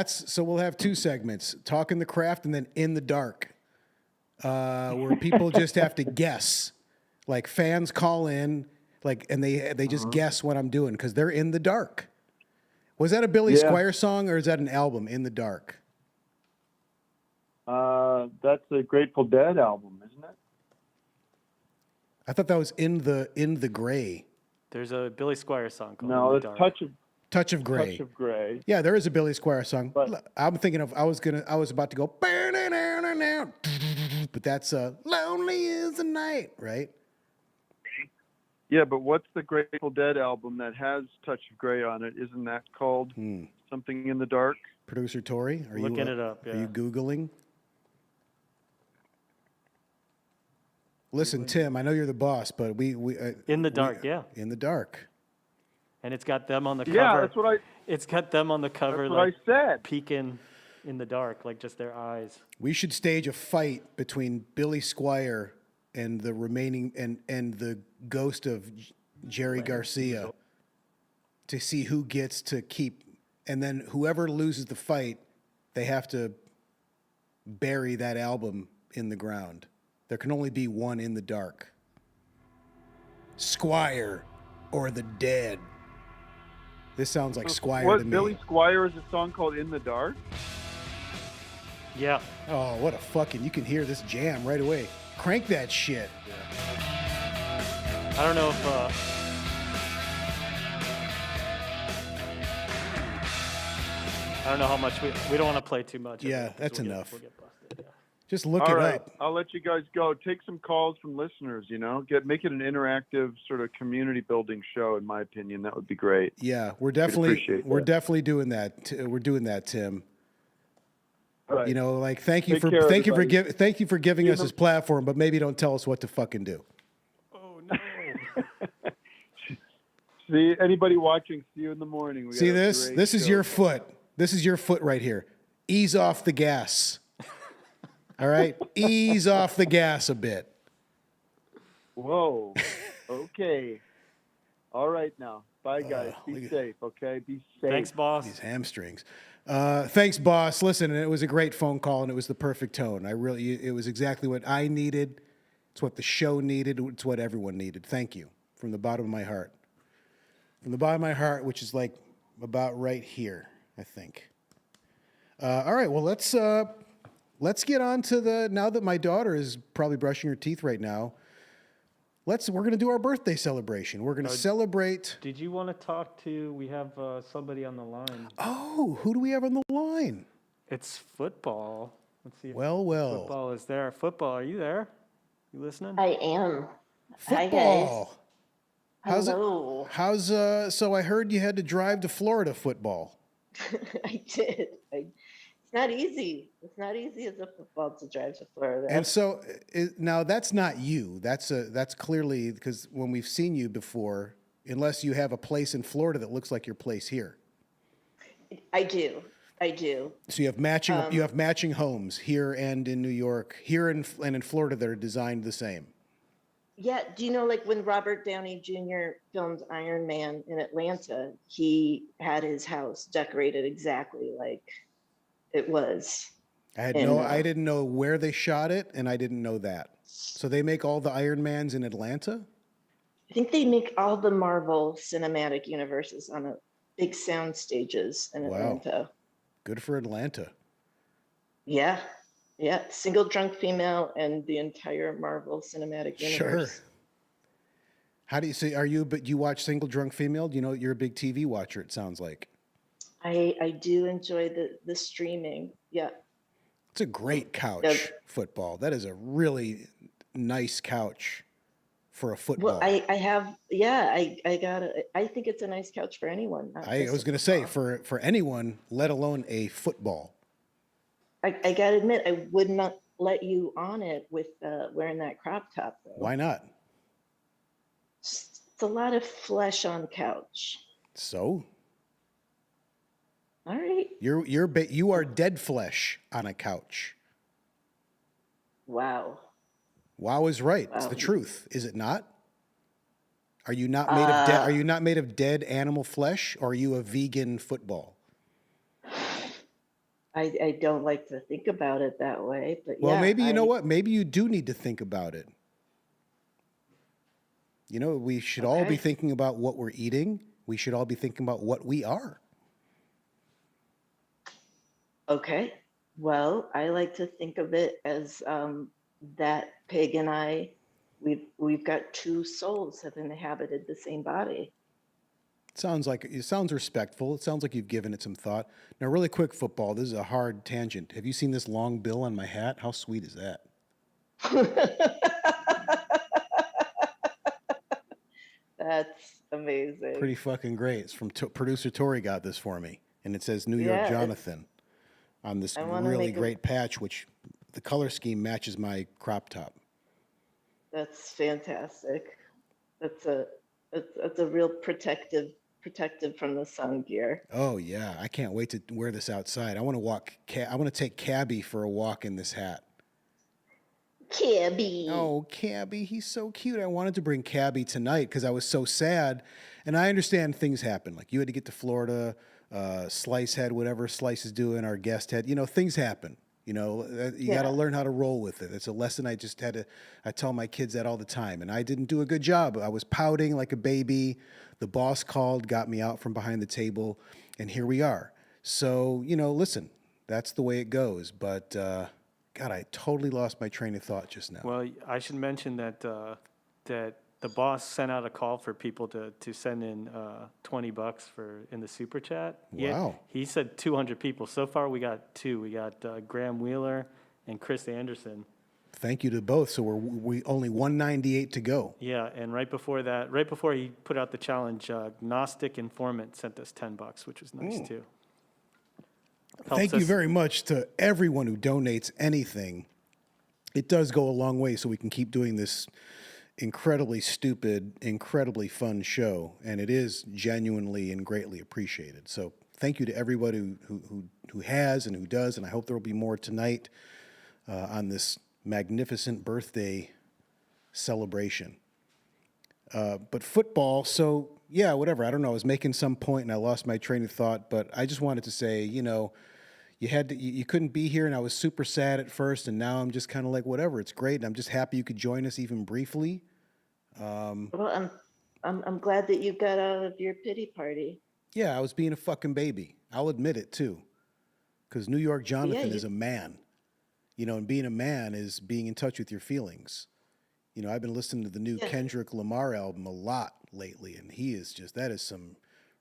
So we'll have two segments, talking the craft and then in the dark, where people just have to guess. Like fans call in, and they just guess what I'm doing because they're in the dark. Was that a Billy Squier song or is that an album, In the Dark? That's a Grateful Dead album, isn't it? I thought that was In the Gray. There's a Billy Squier song called No, In the it's Dark. Touch of Gray. Touch of Gray. Yeah, there is a Billy Squier song. But I'm thinking of I was about to go, but that's Lonely is the Night, right? yeah, but what's the Grateful Dead album that has Touch of Gray on it? Isn't that called Something in the Dark? Producer Tori, are Looking you it up, yeah. Are you Googling? Listen, Tim, I know you're the boss, but we In the Dark, yeah. In the Dark. And it's got them on the cover. Yeah, that's what It's got them on the cover, I said. peeking in the dark, like just their eyes. We should stage a fight between Billy Squier and the remaining and the ghost of Jerry Garcia to see who gets to keep, and then whoever loses the fight, they have to bury that album in the ground. There can only be one In the Dark. Squier or the Dead. This sounds like Squier to me. Billy Squier is a song called In the Dark? Yeah. Oh, what a fucking, you can hear this jam right away. Crank that shit. I don't know if I don't know how much we don't want to play too much. Yeah, of it, 'cause that's we'll enough. We'll get busted, yeah. Just look All it right, up. I'll let you guys go. Take some calls from listeners, make it an interactive sort of community building show, in my opinion. That would be great. Yeah, we're appreciate definitely doing that. We're doing that, Tim. All right. You know, like thank you Take for care, thank you for everybody. thank you for giving us this platform, but maybe don't tell us what to fucking do. Oh no. See, anybody watching, see you in the morning. See this? This is your foot. This is your foot right here. Ease off the gas. All right? Ease off the gas a bit. Whoa. Okay. All right now. Bye, guys. look Be at- safe, okay? Be safe. Thanks, boss. These hamstrings. Thanks, boss. Listen, it was a great phone call and it was the perfect tone. It was exactly what I needed. It's what the show needed. It's what everyone needed. Thank you from the bottom of my heart. From the bottom of my heart, which is like about right here, I think. All right, well, let's get on to now that my daughter is probably brushing her teeth right now. We're going to do our birthday celebration. We're going to celebrate. Did you want to talk to? We have somebody on the line. Oh, who do we have on the line? It's football. Let's see. If Well. Football is there. Football, are you there? You listening? I am. Hi, Football. guys. How's Hello. it? So I heard you had to drive to Florida football. I did. It's not easy. It's not easy as a football to drive to Florida. And so now that's not you. That's clearly because when we've seen you before, unless you have a place in Florida that looks like your place here. I do. So you have matching homes here and in New York, here and in Florida that are designed the same. Yeah. Do you know, like when Robert Downey Jr. filmed Iron Man in Atlanta, he had his house decorated exactly like it was. And I didn't know where they shot it, and I didn't know that. So they make all the Iron Mans in Atlanta? I think they make all the Marvel cinematic universes on a big sound stages in Wow. Atlanta. Good for Atlanta. Yeah. Yeah. Single drunk female and the entire Marvel cinematic Sure. universe. How do you say, but you watch Single Drunk Female? You know, you're a big TV watcher, it sounds like. I do enjoy the streaming. Yeah. It's a great couch Yeah. football. That is a really nice couch for a Well, football. I have, yeah, I got it. I think it's a nice couch for anyone. Not I just was a going to say, football. for anyone, let alone a football. I got to admit, I would not let you on it with wearing that crop top, though. Why not? It's a lot of flesh on couch. So? All right. You are dead flesh on a couch. Wow. Wow is right. It's Wow. the truth, is it not? Are you not made of dead? Are you not made of dead animal flesh, or are you a vegan football? I don't like to think about it that way, but Well, yeah, maybe you know what? Maybe you do need to think about it. You know, we should all be Okay. thinking about what we're eating. We should all be thinking about what we are. Okay. Well, I like to think of it as that pig and I, we've got two souls that inhabited the same body. It sounds respectful. It sounds like you've given it some thought. Now, really quick, football. This is a hard tangent. Have you seen this long bill on my hat? How sweet is that? That's amazing. Pretty fucking great. It's from producer Tori got this for me, and it says New York Yeah, Jonathan on this I wanna really make a- great patch, which the color scheme matches my crop top. That's fantastic. That's a real protective from the sun gear. Oh yeah, I can't wait to wear this outside. I want to I want to take Cabby for a walk in this hat. Cabby. Oh, Cabby, he's so cute. I wanted to bring Cabby tonight because I was so sad. And I understand things happen. Like you had to get to Florida, Slice had whatever Slice is doing, our guest had, things happen. You got to learn how to roll with it. It's a lesson I tell my kids that all the time. And I didn't do a good job. I was pouting like a baby. The boss called, got me out from behind the table, and here we are. So, listen, that's the way it goes. But, God, I totally lost my train of thought just now. Well, I should mention that that the boss sent out a call for people to send in $20 in the super chat. Wow. He said 200 people. So far, we got two. We got Graham Wheeler and Chris Anderson. Thank you to both. So we only 198 to go. Yeah, and right before he put out the challenge, Gnostic Informant sent us $10, which was nice too. Thank you very much to everyone who donates anything. It does go a long way so we can keep doing this incredibly stupid, incredibly fun show, and it is genuinely and greatly appreciated. So thank you to everybody who has and who does, and I hope there will be more tonight on this magnificent birthday celebration. But football, so yeah, whatever. I don't know. I was making some point and I lost my train of thought, but I just wanted to say, you couldn't be here, and I was super sad at first, and now I'm just kind of like, whatever. It's great, and I'm just happy you could join us even briefly. Well, I'm glad that you got out of your pity party. Yeah, I was being a fucking baby. I'll admit it too, because New York Jonathan is a man. And being a man is being in touch with your feelings. I've been listening to the new Kendrick Lamar album a lot lately, and that is some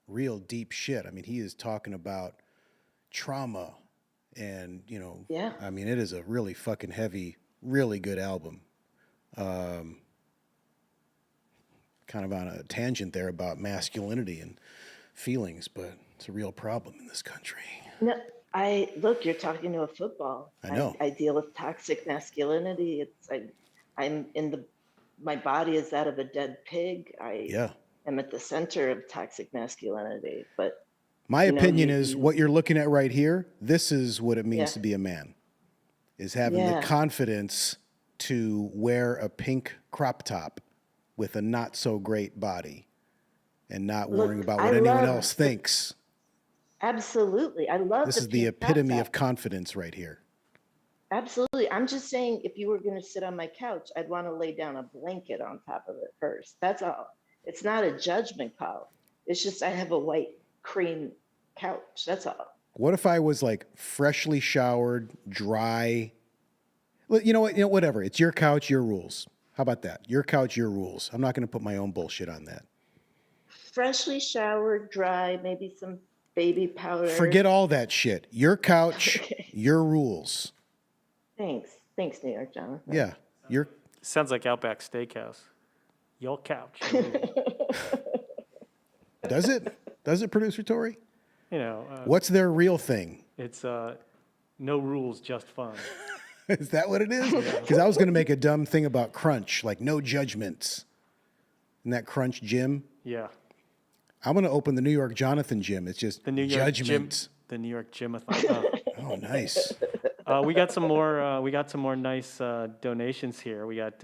real deep shit. I mean, he is talking about trauma and, I mean, it is a really fucking heavy, really good album. Kind of on a tangent there about masculinity and feelings, but it's a real problem in this country. No, look, you're talking to a football. I know. I deal with toxic masculinity. My body is that of a dead pig. I am at the center of toxic masculinity. But my opinion is what you're looking at right here. This is what it means to be a man, is having the confidence to wear a pink crop top with a not so great body and not worrying about what anyone else thinks. Absolutely. I love this is the epitome of confidence right here. Absolutely. I'm just saying, if you were going to sit on my couch, I'd want to lay down a blanket on top of it first. That's all. It's not a judgment call. It's just I have a white cream couch. That's all. What if I was like freshly showered, dry? Well, you know what? You know, whatever. It's your couch, your rules. How about that? Your couch, your rules. I'm not going to put my own bullshit on that. Freshly showered, dry, maybe some baby powder. Forget all that shit. Your couch, Okay. your rules. Thanks. Thanks, New York, Jonathan. Yeah. Your Sounds like Outback Steakhouse. Your couch. Does it? Does it, Producer Tori? You know, What's their real thing? it's no rules, just fun. Is that what it is? Because I was going to make a dumb thing about Crunch, like no judgments. In that Crunch gym, Yeah. I'm going to open the New York Jonathan gym. It's just The New York judgments. The New York Gymathon. Oh, nice. We got some more. We got some more nice donations here. We got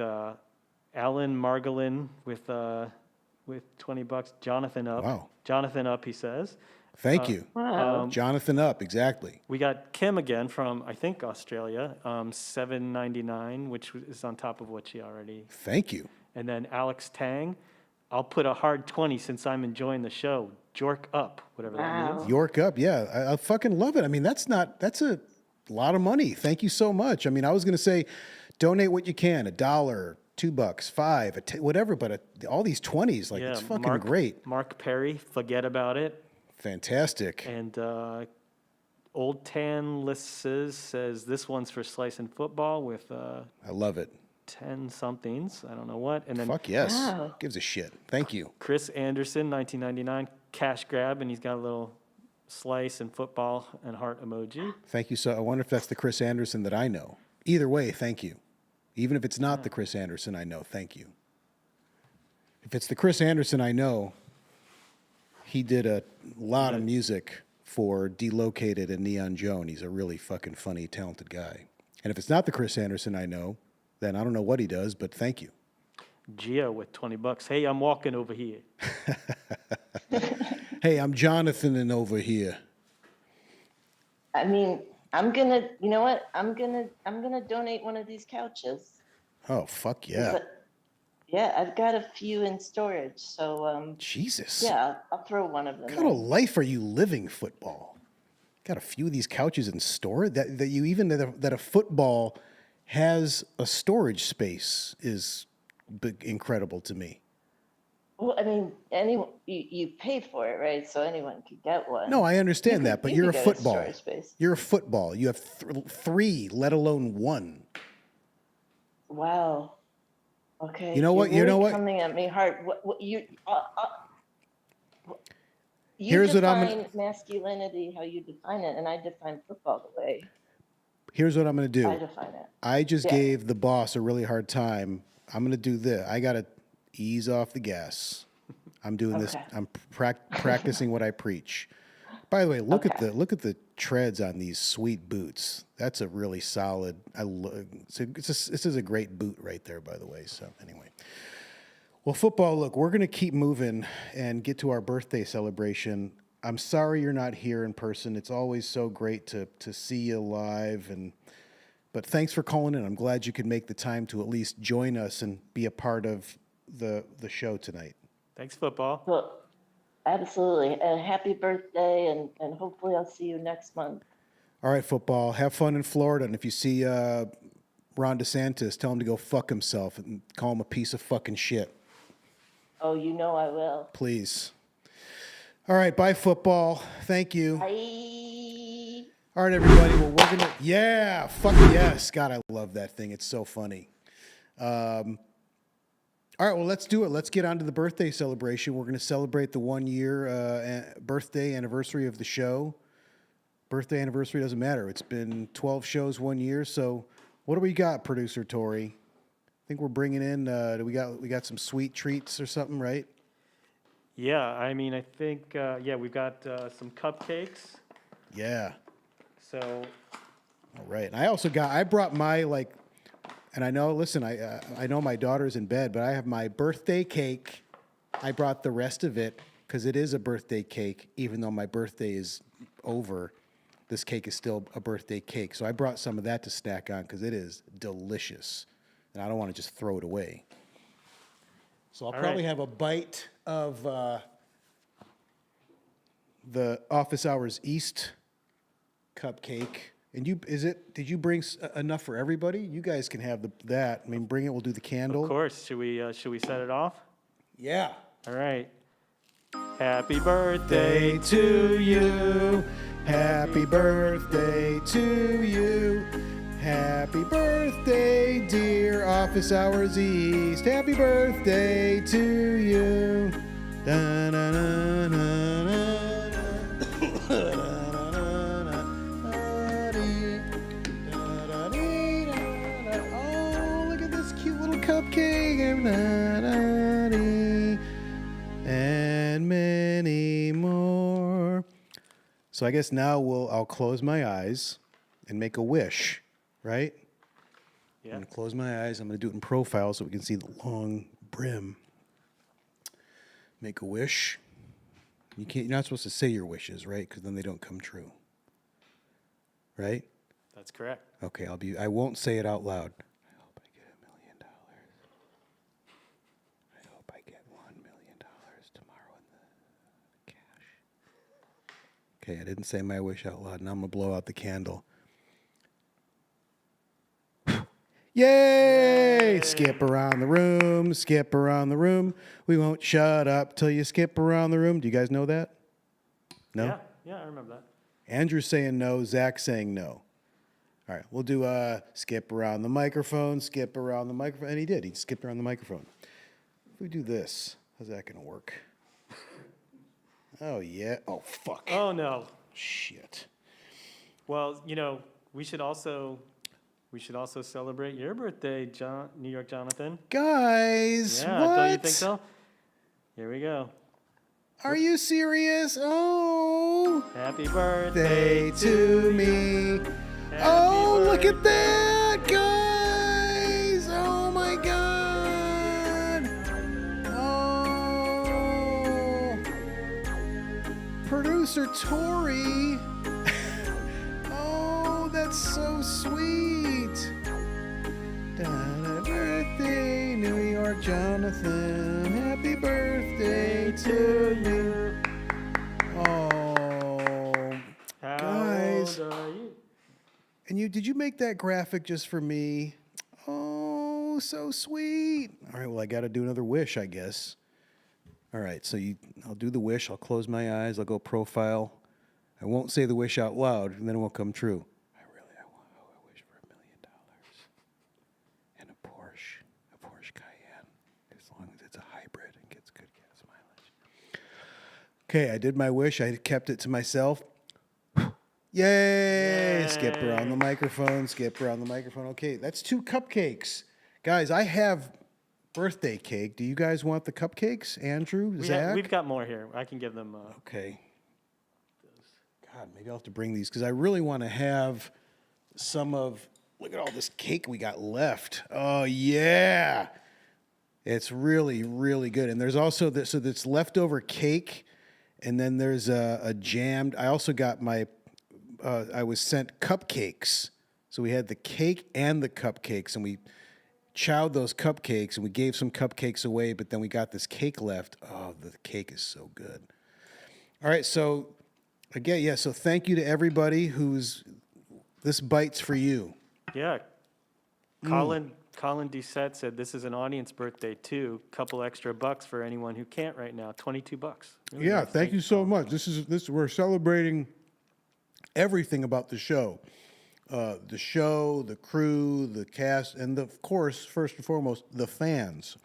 Alan Margolin with $20. Jonathan up. Wow. Jonathan up. He says. Thank you. Wow. Jonathan up, exactly. We got Kim again from I think Australia. $7.99, which is on top of what she already. Thank you. And then Alex Tang. I'll put a hard 20 since I'm enjoying the show. Jork up, whatever that Wow. means. York up, yeah. I fucking love it. I mean, that's a lot of money. Thank you so much. I mean, I was going to say donate what you can, $1, $2, $5, whatever, but all these 20s, like, it's fucking great. Mark Perry, forget about it. Fantastic. And Old Tan Lisses says this one's for Slice and Football with I love it. 10 somethings. I don't know what. And then Fuck yes. Wow. Gives a shit. Thank you. Chris Anderson, 1999, cash grab, and he's got a little slice and football and heart emoji. Thank you. So I wonder if that's the Chris Anderson that I know. Either way, thank you. Even if it's not the Chris Anderson I know, thank you. If it's the Chris Anderson I know, he did a lot of music for Delocated and Neon Joe, and he's a really fucking funny, talented guy. And if it's not the Chris Anderson I know, then I don't know what he does, but thank you. Gio with $20. Hey, I'm walking over here. Hey, I'm Jonathan and over here. I mean, I'm gonna. You know what? I'm gonna donate one of these couches. Oh, fuck yeah. Yeah, I've got a few in storage, so Jesus. yeah, I'll throw one of them. What kind of in. life are you living, football? Got a few of these couches in storage? That you even that a football has a storage space is incredible to me. Well, I mean, anyone you paid for it, right? So anyone could get one. No, I understand You that, could- but you you're a could get football. storage space. You're a football. You have three, let alone one. Wow. Okay. You know what? You're You know really what? Coming at me hard. What you? You Here's what I'm define masculinity how you define it, and I define football the way Here's what I'm going to I do. define it. I just Yeah. gave the boss a really hard time. I'm going to do this. I got to ease off the gas. I'm doing this. Okay. I'm practicing what I preach. By the way, look at Okay. the treads on these sweet boots. That's a really solid. This is a great boot right there, by the way. So anyway, well, football. Look, we're gonna keep moving and get to our birthday celebration. I'm sorry you're not here in person. It's always so great to see you live, but thanks for calling in. I'm glad you could make the time to at least join us and be a part of the show tonight. Thanks, football. Well, absolutely. And happy birthday, and hopefully I'll see you next month. All right, football. Have fun in Florida, and if you see Ron DeSantis, tell him to go fuck himself and call him a piece of fucking shit, Oh, you know I will. please. All right, bye, football. Thank you. Bye. All right, everybody. Well, we're gonna. Yeah, fuck yes. God, I love that thing. It's so funny. All right, well, let's do it. Let's get on to the birthday celebration. We're going to celebrate the 1 year birthday anniversary of the show. Birthday anniversary doesn't matter. It's been 12 shows 1 year. So, what do we got, Producer Tori? I think we're bringing in. We got some sweet treats or something, right? Yeah, I mean, I think, we've got some cupcakes. Yeah. So, All right. And I brought my and I know. Listen, I know my daughter's in bed, but I have my birthday cake. I brought the rest of it because it is a birthday cake, even though my birthday is over. this cake is still a birthday cake. So I brought some of that to snack on because it is delicious. And I don't want to just throw it away. So I'll probably have a bite of the Office Hours East cupcake. And did you bring enough for everybody? You guys can have that. I mean, bring it. We'll do the candle. Of course. Should we set it off? Yeah. All right. Happy birthday to you. Happy birthday to you. Happy birthday, dear Office Hours East. Happy birthday to you. Oh, look at this cute little cupcake. And many more. So I guess now I'll close my eyes and make a wish, right? Yeah. I'm going to close my eyes. I'm going to do it in profile so we can see the long brim. Make a wish. You're not supposed to say your wishes, right? Because then they don't come true. Right? That's correct. Okay, I won't say it out loud. I hope I get $1 million. I hope I get $1 million tomorrow in the cash. Okay, I didn't say my wish out loud. Now I'm going to blow out the candle. Yay! Skip around the room, skip around the room. We won't shut up till you skip around the room. Do you guys know that? No? Yeah, I remember that. Andrew's saying no, Zach's saying no. All right, we'll do skip around the microphone, skip around the microphone. And he did. He skipped around the microphone. If we do this, how's that going to work? Oh, yeah. Oh, fuck. Oh, no. Shit. Well, we should also celebrate your birthday, New York Jonathan. Guys, Yeah, what? don't you think so? Here we go. Are you serious? Oh. Happy birthday to me. Oh, look at that, guys. Oh, my God. Oh. Producer Tori. Oh, that's so sweet. Happy birthday, New York Jonathan. Happy birthday to you. Oh, guys. How old are you? And did you make that graphic just for me? Oh, so sweet. All right, well, I got to do another wish, I guess. All right, so I'll do the wish. I'll close my eyes. I'll go profile. I won't say the wish out loud, and then it won't come true. I wish for $1 million and a Porsche Cayenne, as long as it's a hybrid and gets good gas mileage. Okay, I did my wish. I kept it to myself. Yay! Skip around the microphone, skip around the microphone. Okay, that's 2 cupcakes. Guys, I have birthday cake. Do you guys want the cupcakes? Andrew, Zach? We've got more here. I can give them. Okay. God, maybe I'll have to bring these because I really want to have some of. Look at all this cake we got left. Oh, yeah. It's really, really good. And there's also this, so that's leftover cake, and then there's a jammed. I also got I was sent cupcakes. So we had the cake and the cupcakes, and we chowed those cupcakes, and we gave some cupcakes away, but then we got this cake left. Oh, the cake is so good. All right, so again, so thank you to everybody this bite's for you. Yeah. Colin Doucette said this is an audience birthday too. Couple extra bucks for anyone who can't right now. $22. Really Yeah, nice. thank you so much. We're celebrating everything about the show. The show, the crew, the cast, and of course, first and foremost, the fans.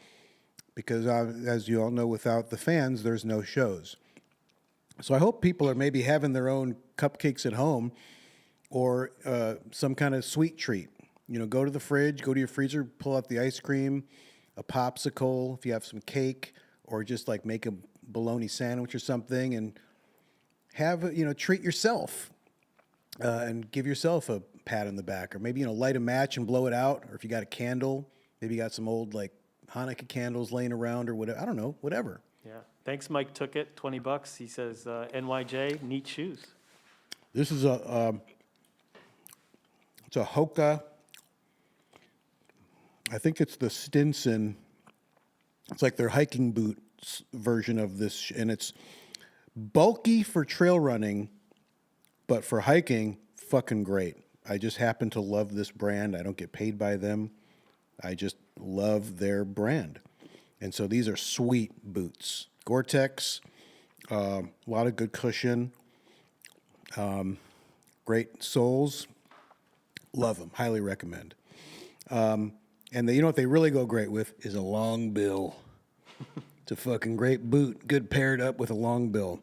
Because as you all know, without the fans, there's no shows. So I hope people are maybe having their own cupcakes at home or some kind of sweet treat. Go to the fridge, go to your freezer, pull out the ice cream, a popsicle, if you have some cake, or just like make a bologna sandwich or something, and have treat yourself. And give yourself a pat on the back, or maybe light a match and blow it out, or if you got a candle, maybe you got some old like Hanukkah candles laying around or whatever. I don't know, whatever. Yeah. Thanks, Mike. Took it $20. He says NYJ neat shoes. This is it's a Hoka. I think it's the Stinson. It's like their hiking boots version of this, and it's bulky for trail running, but for hiking, fucking great. I just happen to love this brand. I don't get paid by them. I just love their brand. And so these are sweet boots. Gore-Tex, a lot of good cushion, great soles. Love them. Highly recommend. And you know what they really go great with is a long bill. It's a fucking great boot, good paired up with a long bill.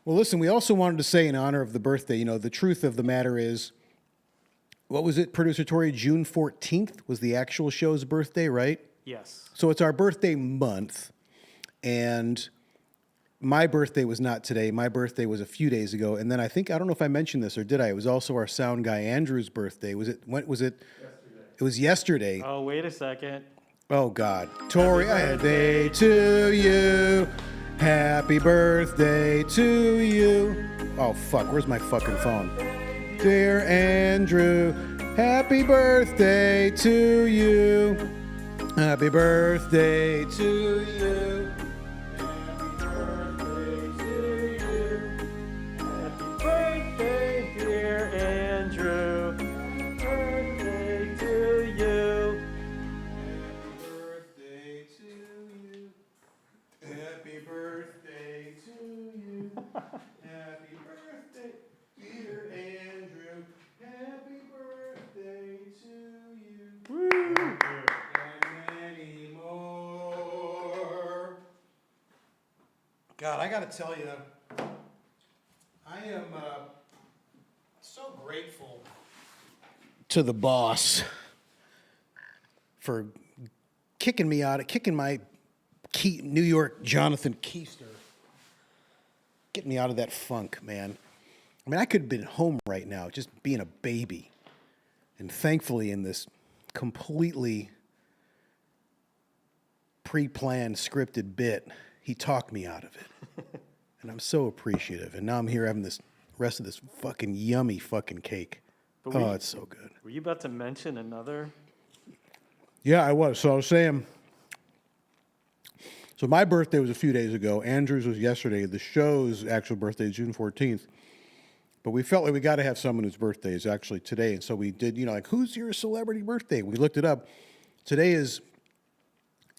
Well, listen, we also wanted to say in honor of the birthday, you know, the truth of the matter is, what was it, Producer Tori? June 14th was the actual show's birthday, right? Yes. So it's our birthday month, and my birthday was not today. My birthday was a few days ago, and then I don't know if I mentioned this or did I? It was also our sound guy Andrew's birthday. When was it? Yesterday. It was yesterday. Oh, wait a second. Oh God, Tori, happy birthday to you. Happy birthday to you. Oh fuck, where's my fucking phone? Dear Andrew, happy birthday to you. Happy birthday to you. Happy birthday, dear Andrew. Happy birthday to you. Happy birthday to you. Happy birthday, dear Andrew. Happy birthday to you. Woo! And many more. God, I gotta tell you, I am so grateful to the boss for kicking my New York Jonathan Keister, getting me out of that funk, man. I mean, I could have been home right now, just being a baby. And thankfully, in this completely pre-planned, scripted bit, he talked me out of it. And I'm so appreciative. And now I'm here having this rest of this fucking yummy fucking cake. Oh, it's so good. Were you about to mention another? Yeah, I was. So I was saying, so my birthday was a few days ago. Andrew's was yesterday. The show's actual birthday is June 14th. But we felt like we got to have someone whose birthday is actually today. And so we did, you know, like, who's your celebrity birthday? We looked it up. Today is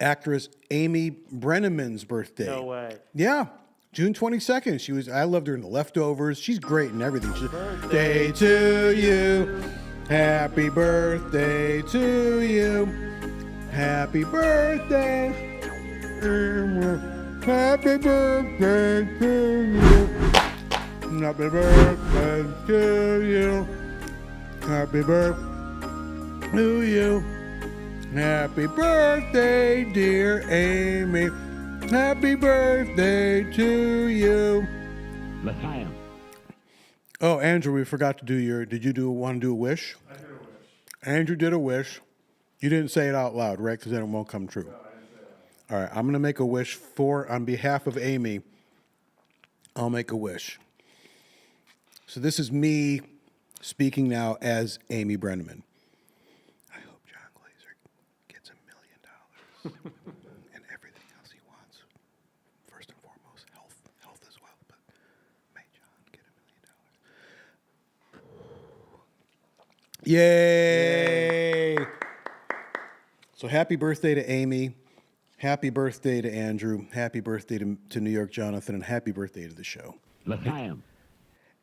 actress Amy Brenneman's birthday. No way. Yeah. June 22nd. I loved her in The Leftovers. She's great in everything. Birthday to you. Happy birthday to you. Happy birthday. Happy birthday to you. Happy birthday to you. Happy birthday to you. Happy birthday, dear Amy. Happy birthday to you. L'chaim. Oh, Andrew, we forgot to do want to do a wish? I did a wish. Andrew did a wish. You didn't say it out loud, right? Because then it won't come true. No, I didn't say that. All right, I'm going to make a wish on behalf of Amy. I'll make a wish. So this is me speaking now as Amy Brenneman. I hope John Glazer gets $1 million and everything else he wants. First and foremost, health as well. But may John get $1 million. Yay! So happy birthday to Amy. Happy birthday to Andrew. Happy birthday to New York Jonathan. And happy birthday to the show. L'chaim.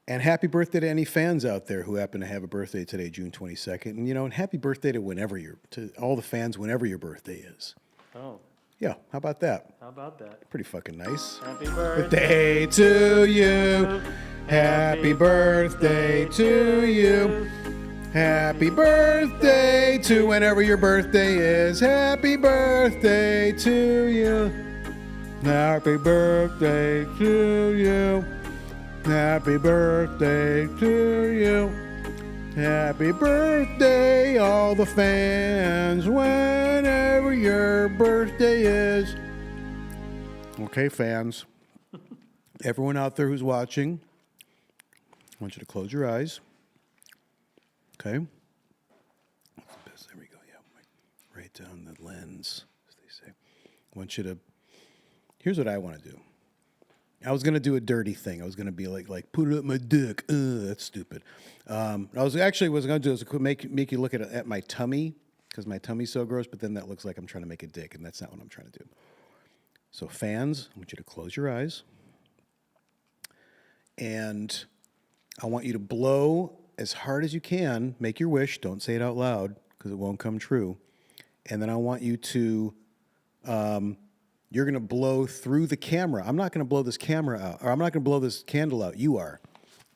And happy birthday to any fans out there who happen to have a birthday today, June 22nd. And, you know, and happy birthday to all the fans whenever your birthday is. Oh, Yeah, how about that? how about that? Pretty fucking nice. Happy birthday. Birthday to you. Happy birthday to you. Happy birthday to whenever your birthday is. Happy birthday to you. Happy birthday to you. Happy birthday to you. Happy birthday, all the fans, whenever your birthday is. Okay, fans. Everyone out there who's watching, I want you to close your eyes. Okay. That's the best. There we go. Yeah. Right down the lens, as they say. I want you to. Here's what I want to do. I was gonna do a dirty thing. I was gonna be like put it up my dick. That's stupid. I was gonna do is make you look at my tummy because my tummy's so gross. But then that looks like I'm trying to make a dick, and that's not what I'm trying to do. So fans, I want you to close your eyes, and I want you to blow as hard as you can. Make your wish. Don't say it out loud because it won't come true. And then I want you to. You're going to blow through the camera. I'm not going to blow this camera out, or I'm not going to blow this candle out. You are.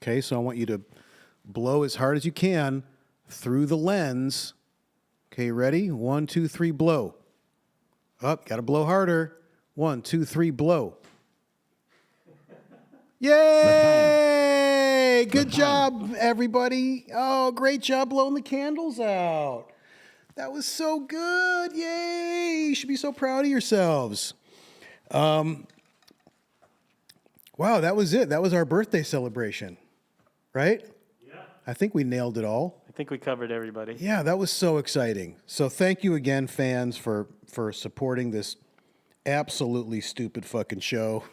Okay, so I want you to blow as hard as you can through the lens. Okay, ready? 1, 2, 3, blow. Up, got to blow harder. 1, 2, 3, blow. Yay! Good job, everybody. Oh, great job blowing the candles out. That was so good. Yay! You should be so proud of yourselves. Wow, that was it. That was our birthday celebration, right? Yeah. I think we nailed it all. I think we covered everybody. Yeah, that was so exciting. So thank you again, fans, for supporting this absolutely stupid fucking show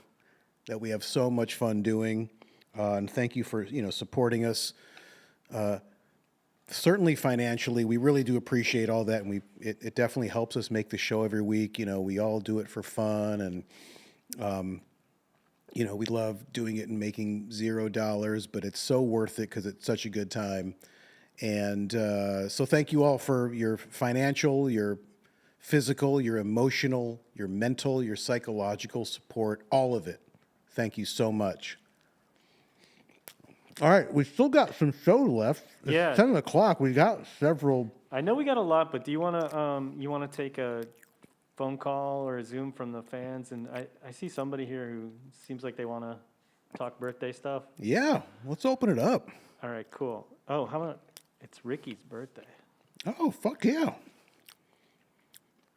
that we have so much fun doing. And thank you for, supporting us. Certainly financially, we really do appreciate all that, and it definitely helps us make the show every week. We all do it for fun, and we love doing it and making $0, but it's so worth it because it's such a good time. And so thank you all for your financial, your physical, your emotional, your mental, your psychological support, all of it. Thank you so much. All right, we still got some show left. It's 10 o'clock. We got several. I know we got a lot, but do you want to take a phone call or a Zoom from the fans? And I see somebody here who seems like they want to talk birthday stuff. Yeah, let's open it up. All right, cool. Oh, how about it's Ricky's birthday? Oh, fuck yeah.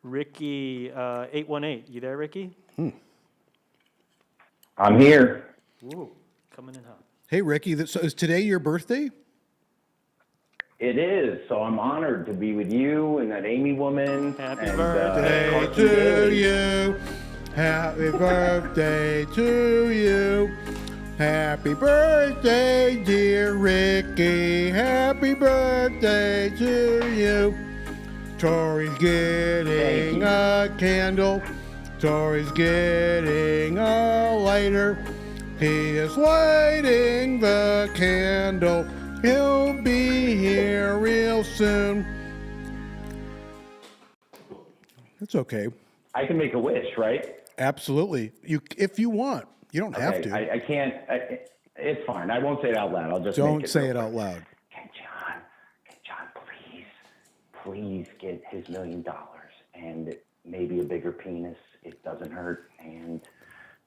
Ricky, 818. You there, Ricky? I'm here. Ooh, coming in hot. Hey, Ricky, so is today your birthday? It is. So I'm honored to be with you and that Amy woman. Happy birthday to you. Happy birthday to you. Happy birthday, dear Ricky. Happy birthday to you. Tori's getting a candle. Tori's getting a lighter. He is lighting the candle. He'll be here real soon. It's okay. I can make a wish, right? Absolutely. If you want. You don't have to. I can't. It's fine. I won't say it out loud. I'll just don't make it say real it quick. out loud. Can John, please get his $1 million and maybe a bigger penis. It doesn't hurt, and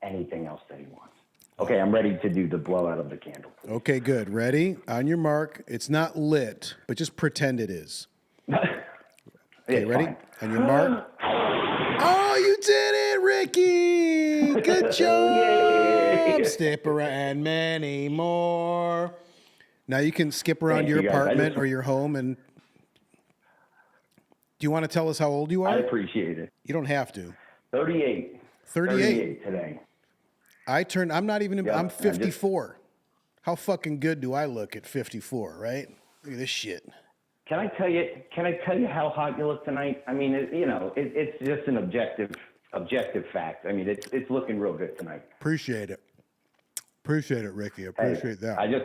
anything else that he wants. Okay, I'm ready to do the blowout of the candle. Please. Okay, good. Ready? On your mark. It's not lit, but just pretend it is. Okay, ready? Fine. On your mark. Oh, you did it, Ricky! Good job! Step around and many more. Now you can skip around your apartment or your home. And do you want to tell us how old you are? I appreciate it. You don't have to. 38. 38 today. I'm 54. How fucking good do I look at 54, right? Look at this shit. Can I tell you how hot you look tonight? I mean, it's just an objective fact. I mean, it's looking real good tonight. Appreciate it, Ricky. Appreciate that. I just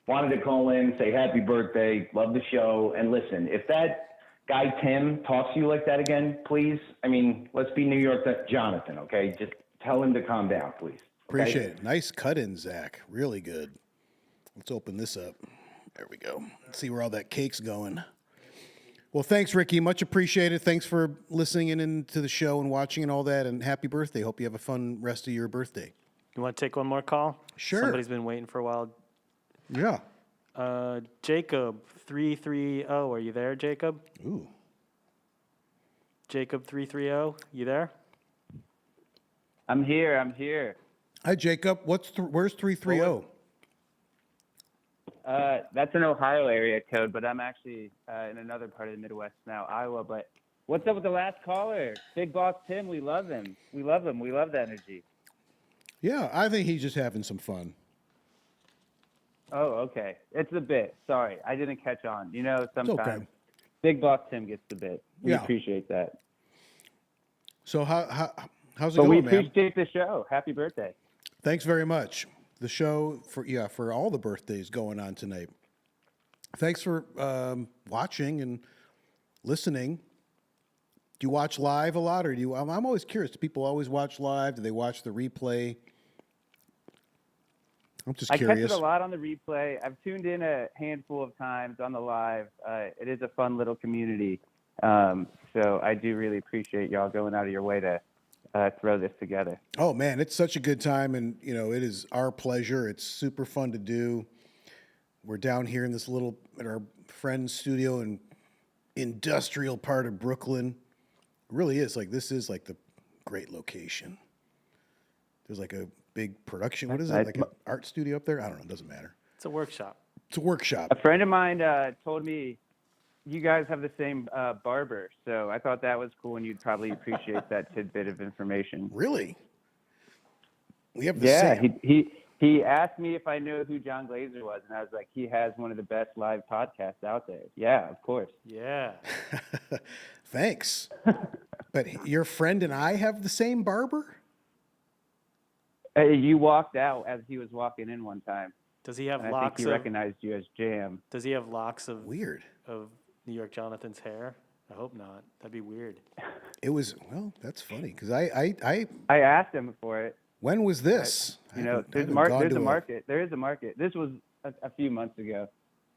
wanted to call in, say happy birthday, love the show, and listen, if that guy Tim talks to you like that again, please, I mean, let's be New York Jonathan, okay? Just tell him to calm down, please. Okay? Appreciate it. Nice cut in, Zach. Really good. Let's open this up. There we go. Let's see where all that cake's going. Well, thanks, Ricky. Much appreciated. Thanks for listening in to the show and watching and all that. And happy birthday. Hope you have a fun rest of your birthday. You want to take one more call? Sure. Somebody's been waiting for a while. Yeah. Jacob 330. Are you there, Jacob? Ooh. Jacob 330. You there? I'm here. Hi, Jacob. Where's 330? That's an Ohio area code, but I'm actually in another part of the Midwest now, Iowa. But what's up with the last caller? Big Boss Tim, we love him. We love him. We love the energy. Yeah, I think he's just having some fun. Oh, okay. It's a bit. Sorry, I didn't catch on. You know, sometimes okay. Big Boss Tim gets the bit. We Yeah. appreciate that. So how's it But we going, man? appreciate the show. Happy birthday. Thanks very much. The show for all the birthdays going on tonight. Thanks for watching and listening. Do you watch live a lot, or do you? I'm always curious. Do people always watch live? Do they watch the replay? I'm just I curious. catch it a lot on the replay. I've tuned in a handful of times on the live. It is a fun little community. So I do really appreciate y'all going out of your way to throw this together. Oh man, it's such a good time, and it is our pleasure. It's super fun to do. We're down here in this at our friend's studio in industrial part of Brooklyn. It really is this is like the great location. There's like a big production. What is it? Like an art studio up there? I don't know. It doesn't matter. It's a workshop. It's a workshop. A friend of mine told me you guys have the same barber, so I thought that was cool, and you'd probably appreciate that tidbit of information. Really? We have the same. Yeah, he asked me if I knew who John Glazer was, and I was like, he has one of the best live podcasts out there. Yeah, of course. Yeah. Thanks. But your friend and I have the same barber? You walked out as he was walking in one time. Does he have and I locks think he recognized you as Jam. Does he have locks of Weird. of New York Jonathan's hair? I hope not. That'd be weird. It was, that's funny, because I asked him for it. When was this? There's a market. There is a market. This was a few months ago.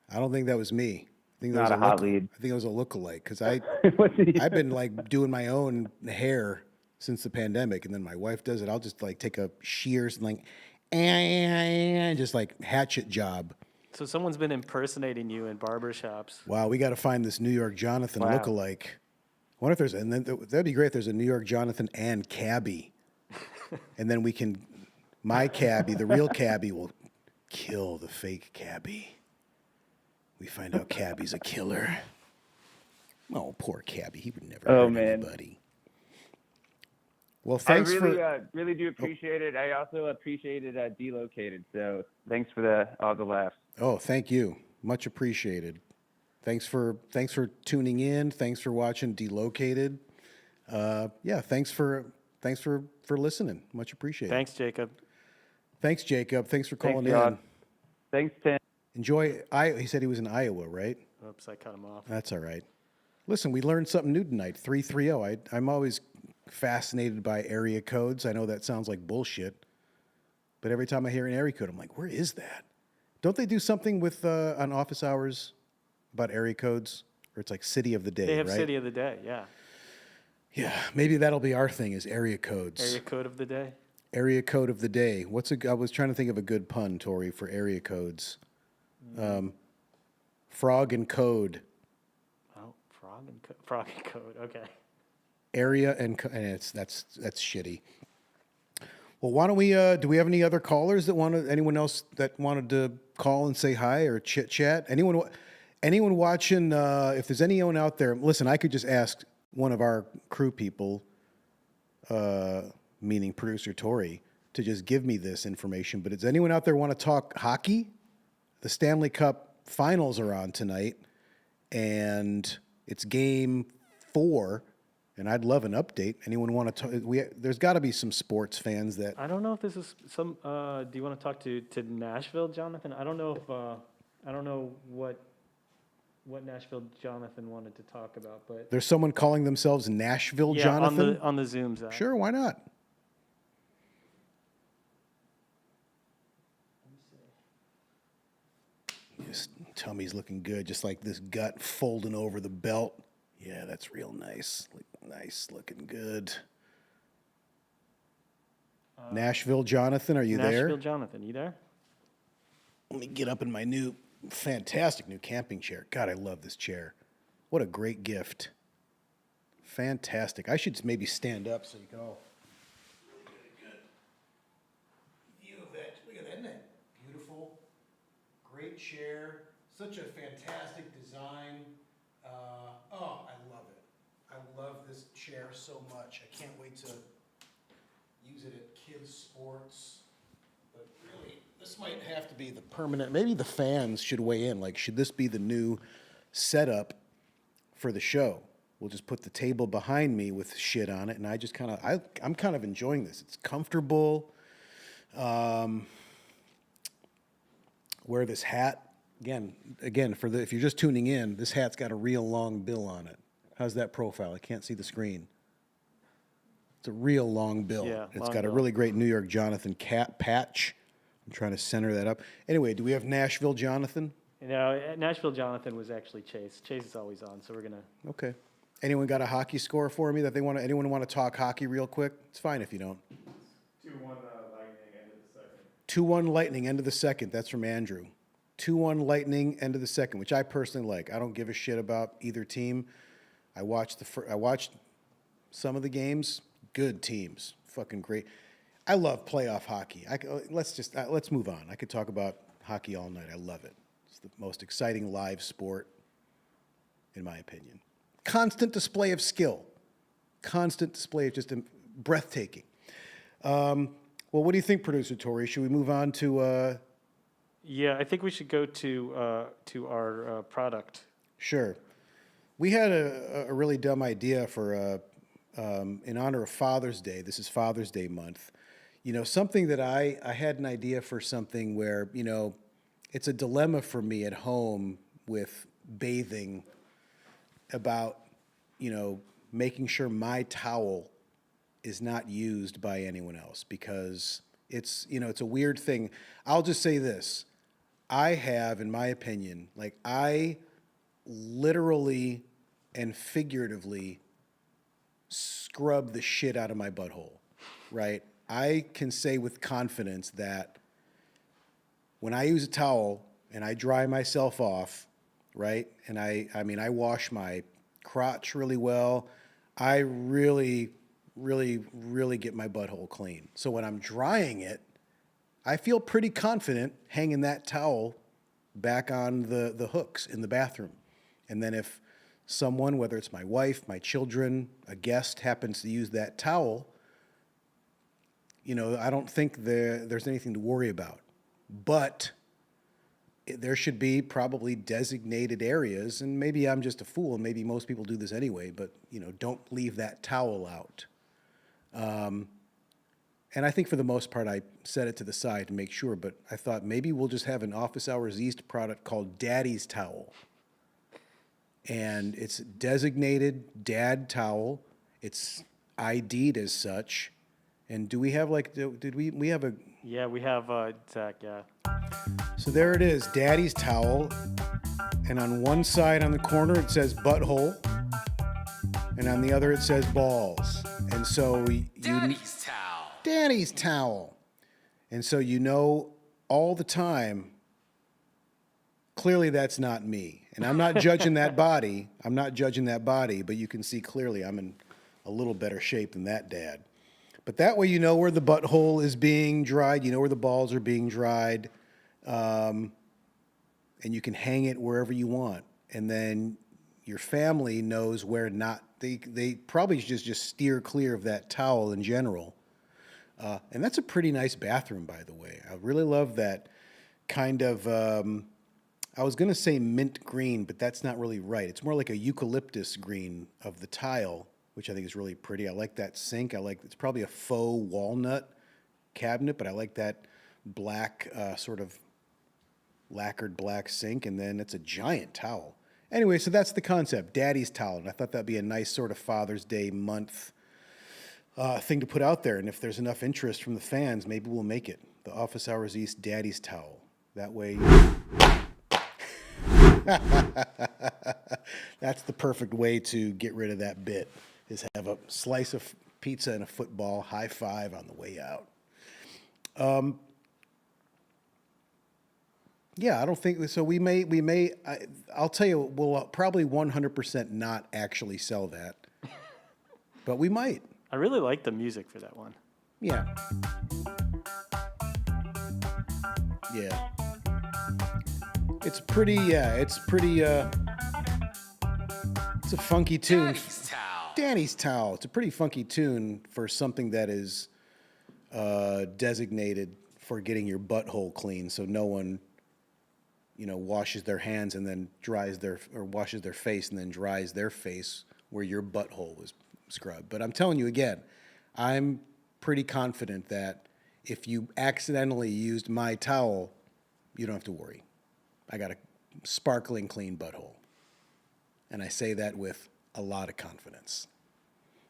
I don't think that was me. I think that Not was a hot lead. I think it was a lookalike, because I've been doing my own hair since the pandemic, and then my wife does it. I'll just take a shears and just hatchet job. So someone's been impersonating you in barbershops. Wow, we got to find this New York Jonathan lookalike. I wonder if there's, and then that'd be great if there's a New York Jonathan and cabbie. And then my cabbie, the real cabbie, will kill the fake cabbie. We find out cabbie's a killer. Oh, poor cabbie. He would never hurt anybody. Well, thanks I really do appreciate it. I also appreciated Delocated. So thanks for all the laughs. Oh, thank you. Much appreciated. Thanks for tuning in. Thanks for watching Delocated. Thanks for listening. Much appreciated. Thanks, Jacob. Thanks, Jacob. Thanks for calling in. John. Thanks, Tim. Enjoy. He said he was in Iowa, right? Oops, I cut him off. That's all right. Listen, we learned something new tonight. 330. I'm always fascinated by area codes. I know that sounds like bullshit, but every time I hear an area code, I'm like, where is that? Don't they do something with on office hours about area codes? Or it's like city of the day, They have right? city of the day, yeah. Yeah, maybe that'll be our thing is area codes. Area code of the day. Area code of the day. I was trying to think of a good pun, Tori, for area codes. Frog and code. Oh, frog and code. Okay. Area and that's shitty. Well, why don't we? Do we have any other callers anyone else that wanted to call and say hi or chit chat? Anyone watching? If there's anyone out there, listen. I could just ask one of our crew people, meaning producer Tori, to just give me this information. But does anyone out there want to talk hockey? The Stanley Cup Finals are on tonight, and it's Game 4. And I'd love an update. Anyone want to talk? There's got to be some sports fans that. I don't know if this is some. Do you want to talk to Nashville, Jonathan? I don't know if I don't know what Nashville Jonathan wanted to talk about, but there's someone calling themselves Nashville Jonathan on the Zooms app. Sure, why not? His tummy's looking good, just like this gut folding over the belt. Yeah, that's real nice. Nice, looking good. Nashville Jonathan, are you there? Nashville Jonathan, you there? Let me get up in my fantastic new camping chair. God, I love this chair. What a great gift. Fantastic. I should maybe stand up so you can all get a good view of it. Look at that, isn't that beautiful? Great chair, such a fantastic design. Oh, I love it. I love this chair so much. I can't wait to use it at kids' sports. But really, this might have to be the permanent. Maybe the fans should weigh in. Like, should this be the new setup for the show? We'll just put the table behind me with shit on it, and I just kind of, I'm kind of enjoying this. It's comfortable. Wear this hat. Again, if you're just tuning in, this hat's got a real long bill on it. How's that profile? I can't see the screen. It's a real long bill. Yeah, it's long got a bill. really great New York Jonathan cat patch. I'm trying to center that up. Anyway, do we have Nashville Jonathan? Nashville Jonathan was actually Chase. Chase is always on, so we're gonna. Okay. Anyone got a hockey score for me that they want to? Anyone want to talk hockey real quick? It's fine if you don't. 2-1 Lightning, end of the second. 2-1 Lightning, end of the second. That's from Andrew. 2-1 Lightning, end of the second, which I personally like. I don't give a shit about either team. I watched some of the games. Good teams, fucking great. I love playoff hockey. Let's move on. I could talk about hockey all night. I love it. It's the most exciting live sport, in my opinion. Constant display of skill. Constant display of just breathtaking. Well, what do you think, Producer Tori? Should we move on to? Yeah, I think we should go to our product. Sure. We had a really dumb idea for in honor of Father's Day. This is Father's Day month. You know, something that I had an idea for something where, you know, it's a dilemma for me at home with bathing about, you know, making sure my towel is not used by anyone else because it's, you know, it's a weird thing. I'll just say this. I have, in my opinion, like I literally and figuratively scrub the shit out of my butthole, right? I can say with confidence that when I use a towel and I dry myself off, right? And I mean, I wash my crotch really well. I really, really, really get my butthole clean. So when I'm drying it, I feel pretty confident hanging that towel back on the hooks in the bathroom. And then if someone, whether it's my wife, my children, a guest happens to use that towel, you know, I don't think there's anything to worry about. But there should be probably designated areas, and maybe I'm just a fool, and maybe most people do this anyway, but, you know, don't leave that towel out. And I think for the most part, I set it to the side to make sure, but I thought maybe we'll just have an Office Hours East product called Daddy's Towel. And it's designated dad towel. It's ID'd as such. And do we have like, we have a... Yeah, we have Zach, yeah. So there it is, Daddy's Towel. And on one side on the corner, it says butthole. And on the other, it says balls. And so Daddy's towel. Daddy's Towel. And so you know all the time, clearly that's not me. And I'm not judging that body. I'm not judging that body, but you can see clearly I'm in a little better shape than that dad. But that way you know where the butthole is being dried, you know where the balls are being dried, and you can hang it wherever you want. And then your family knows where not, they probably just steer clear of that towel in general. And that's a pretty nice bathroom, by the way. I really love that kind of, I was going to say mint green, but that's not really right. It's more like a eucalyptus green of the tile, which I think is really pretty. I like that sink. It's probably a faux walnut cabinet, but I like that black, sort of lacquered black sink, and then it's a giant towel. Anyway, so that's the concept, Daddy's Towel, and I thought that'd be a nice sort of Father's Day month thing to put out there, and if there's enough interest from the fans, maybe we'll make it. The Office Hours East Daddy's Towel. That way... That's the perfect way to get rid of that bit, is have a slice of pizza and a football, high five on the way out. Yeah, I don't think so. I'll tell you, we'll probably 100% not actually sell that, but we might. I really like the music for that one. Yeah. Yeah. It's pretty, it's a funky tune. Danny's Towel. It's a pretty funky tune for something that is designated for getting your butthole clean, so no one, washes their hands and then washes their face and then dries their face where your butthole was scrubbed. But I'm telling you again, I'm pretty confident that if you accidentally used my towel, you don't have to worry. I got a sparkling clean butthole. And I say that with a lot of confidence.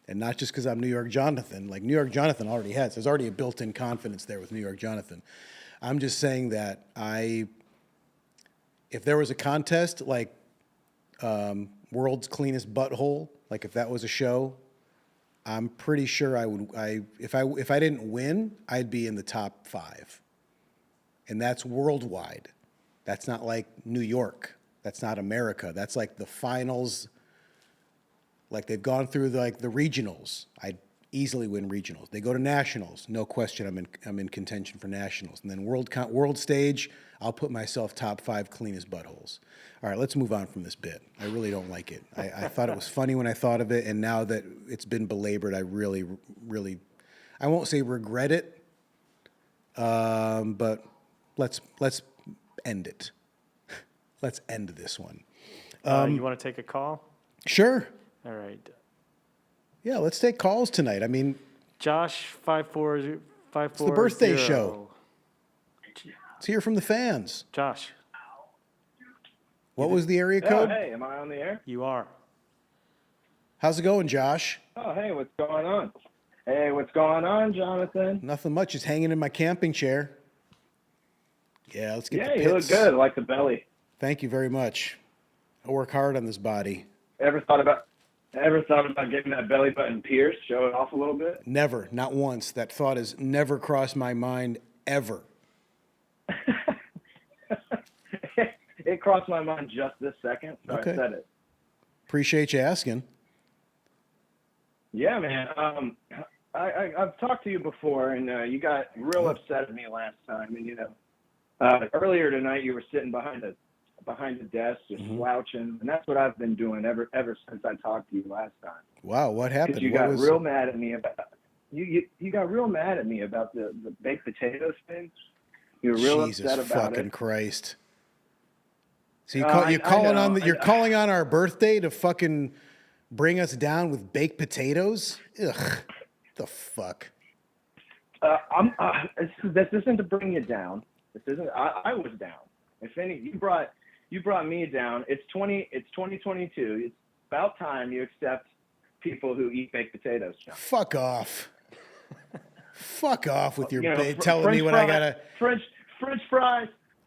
And not just because I'm New York Jonathan. Like, New York Jonathan already has. There's already a built-in confidence there with New York Jonathan. I'm just saying that if there was a contest, like World's Cleanest Butthole, like if that was a show, I'm pretty sure if I didn't win, I'd be in the top 5. And that's worldwide. That's not like New York. That's not America. That's like the finals. Like, they've gone through the regionals. I'd easily win regionals. They go to nationals. No question, I'm in contention for nationals. And then world stage, I'll put myself top 5 cleanest buttholes. All right, let's move on from this bit. I really don't like it. I thought it was funny when I thought of it, and now that it's been belabored, I really, really, I won't say regret it, but let's end it. Let's end this one. You want to take a call? Sure. All right. Yeah, let's take calls tonight. I mean, Josh 54540. it's the birthday show. Let's hear from the fans. Josh. What was the area code? Hey, am I on the air? You are. How's it going, Josh? Oh, hey, what's going on? Hey, what's going on, Jonathan? Nothing much. Just hanging in my camping chair. Yeah, let's get the pits. You look good. I like the belly. Thank you very much. I work hard on this body. Ever thought about getting that belly button pierced? Show it off a little bit? Never. Not once. That thought has never crossed my mind, ever. It crossed my mind just this second, so Okay. I said it. Appreciate you asking. Yeah, man. I've talked to you before, and you got real upset at me last time. And earlier tonight, you were sitting behind a desk, just slouching, and that's what I've been doing ever since I talked to you last time. Wow, what happened? Because you got real mad at me about you got real mad at me about the baked potatoes thing. You were real Jesus upset about fucking it. Christ. So you're calling on our birthday to fucking bring us down with baked potatoes? Ugh, the fuck. This isn't to bring you down. This isn't. I was down. If any, you brought me down. It's 2022. It's about time you accept people who eat baked potatoes, John. Fuck off. Fuck off with your telling French me what fries, I gotta.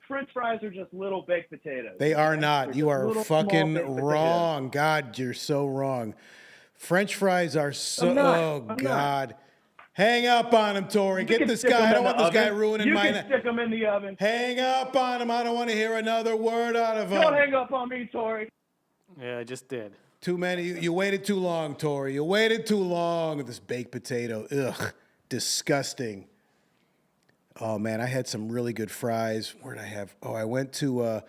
French fries are just little baked potatoes. They are not. They're You just are little, small fucking baked potatoes. wrong. God, you're so wrong. French fries are so. I'm not. Oh God. Hang up on him, Tori. Get this guy. I don't want this guy ruining my. You can stick them in the oven. Hang up on him. I don't want to hear another word out of him. Don't hang up on me, Tori. Yeah, I just did. Too many. You waited too long, Tori. You waited too long with this baked potato. Ugh, disgusting. Oh man, I had some really good fries. Where did I have? Oh, I went to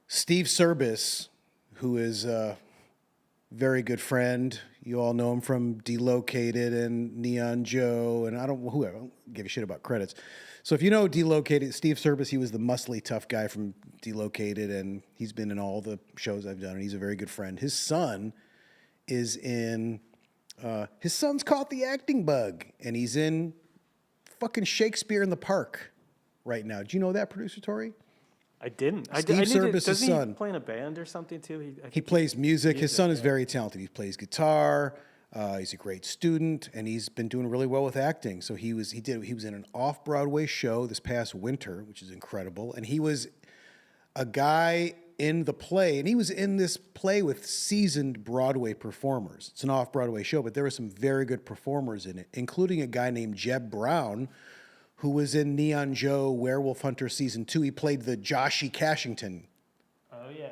Steve Service, who is a very good friend. You all know him from Delocated and Neon Joe, and I don't give a shit about credits. So if you know Delocated, Steve Service, he was the muscly tough guy from Delocated, and he's been in all the shows I've done, and he's a very good friend. His son is in, his son's caught the acting bug, and he's in fucking Shakespeare in the Park right now. Do you know that, Producer Tori? I didn't. Steve Service's doesn't son. he play in a band or something too? He plays music. His son is yeah. very talented. He plays guitar. He's a great student, and he's been doing really well with acting. So he was in an off-Broadway show this past winter, which is incredible. And he was a guy in the play, and he was in this play with seasoned Broadway performers. It's an off-Broadway show, but there were some very good performers in it, including a guy named Jeb Brown, who was in Neon Joe, Werewolf Hunter Season 2. He played the Joshy Cashington. Oh, yeah.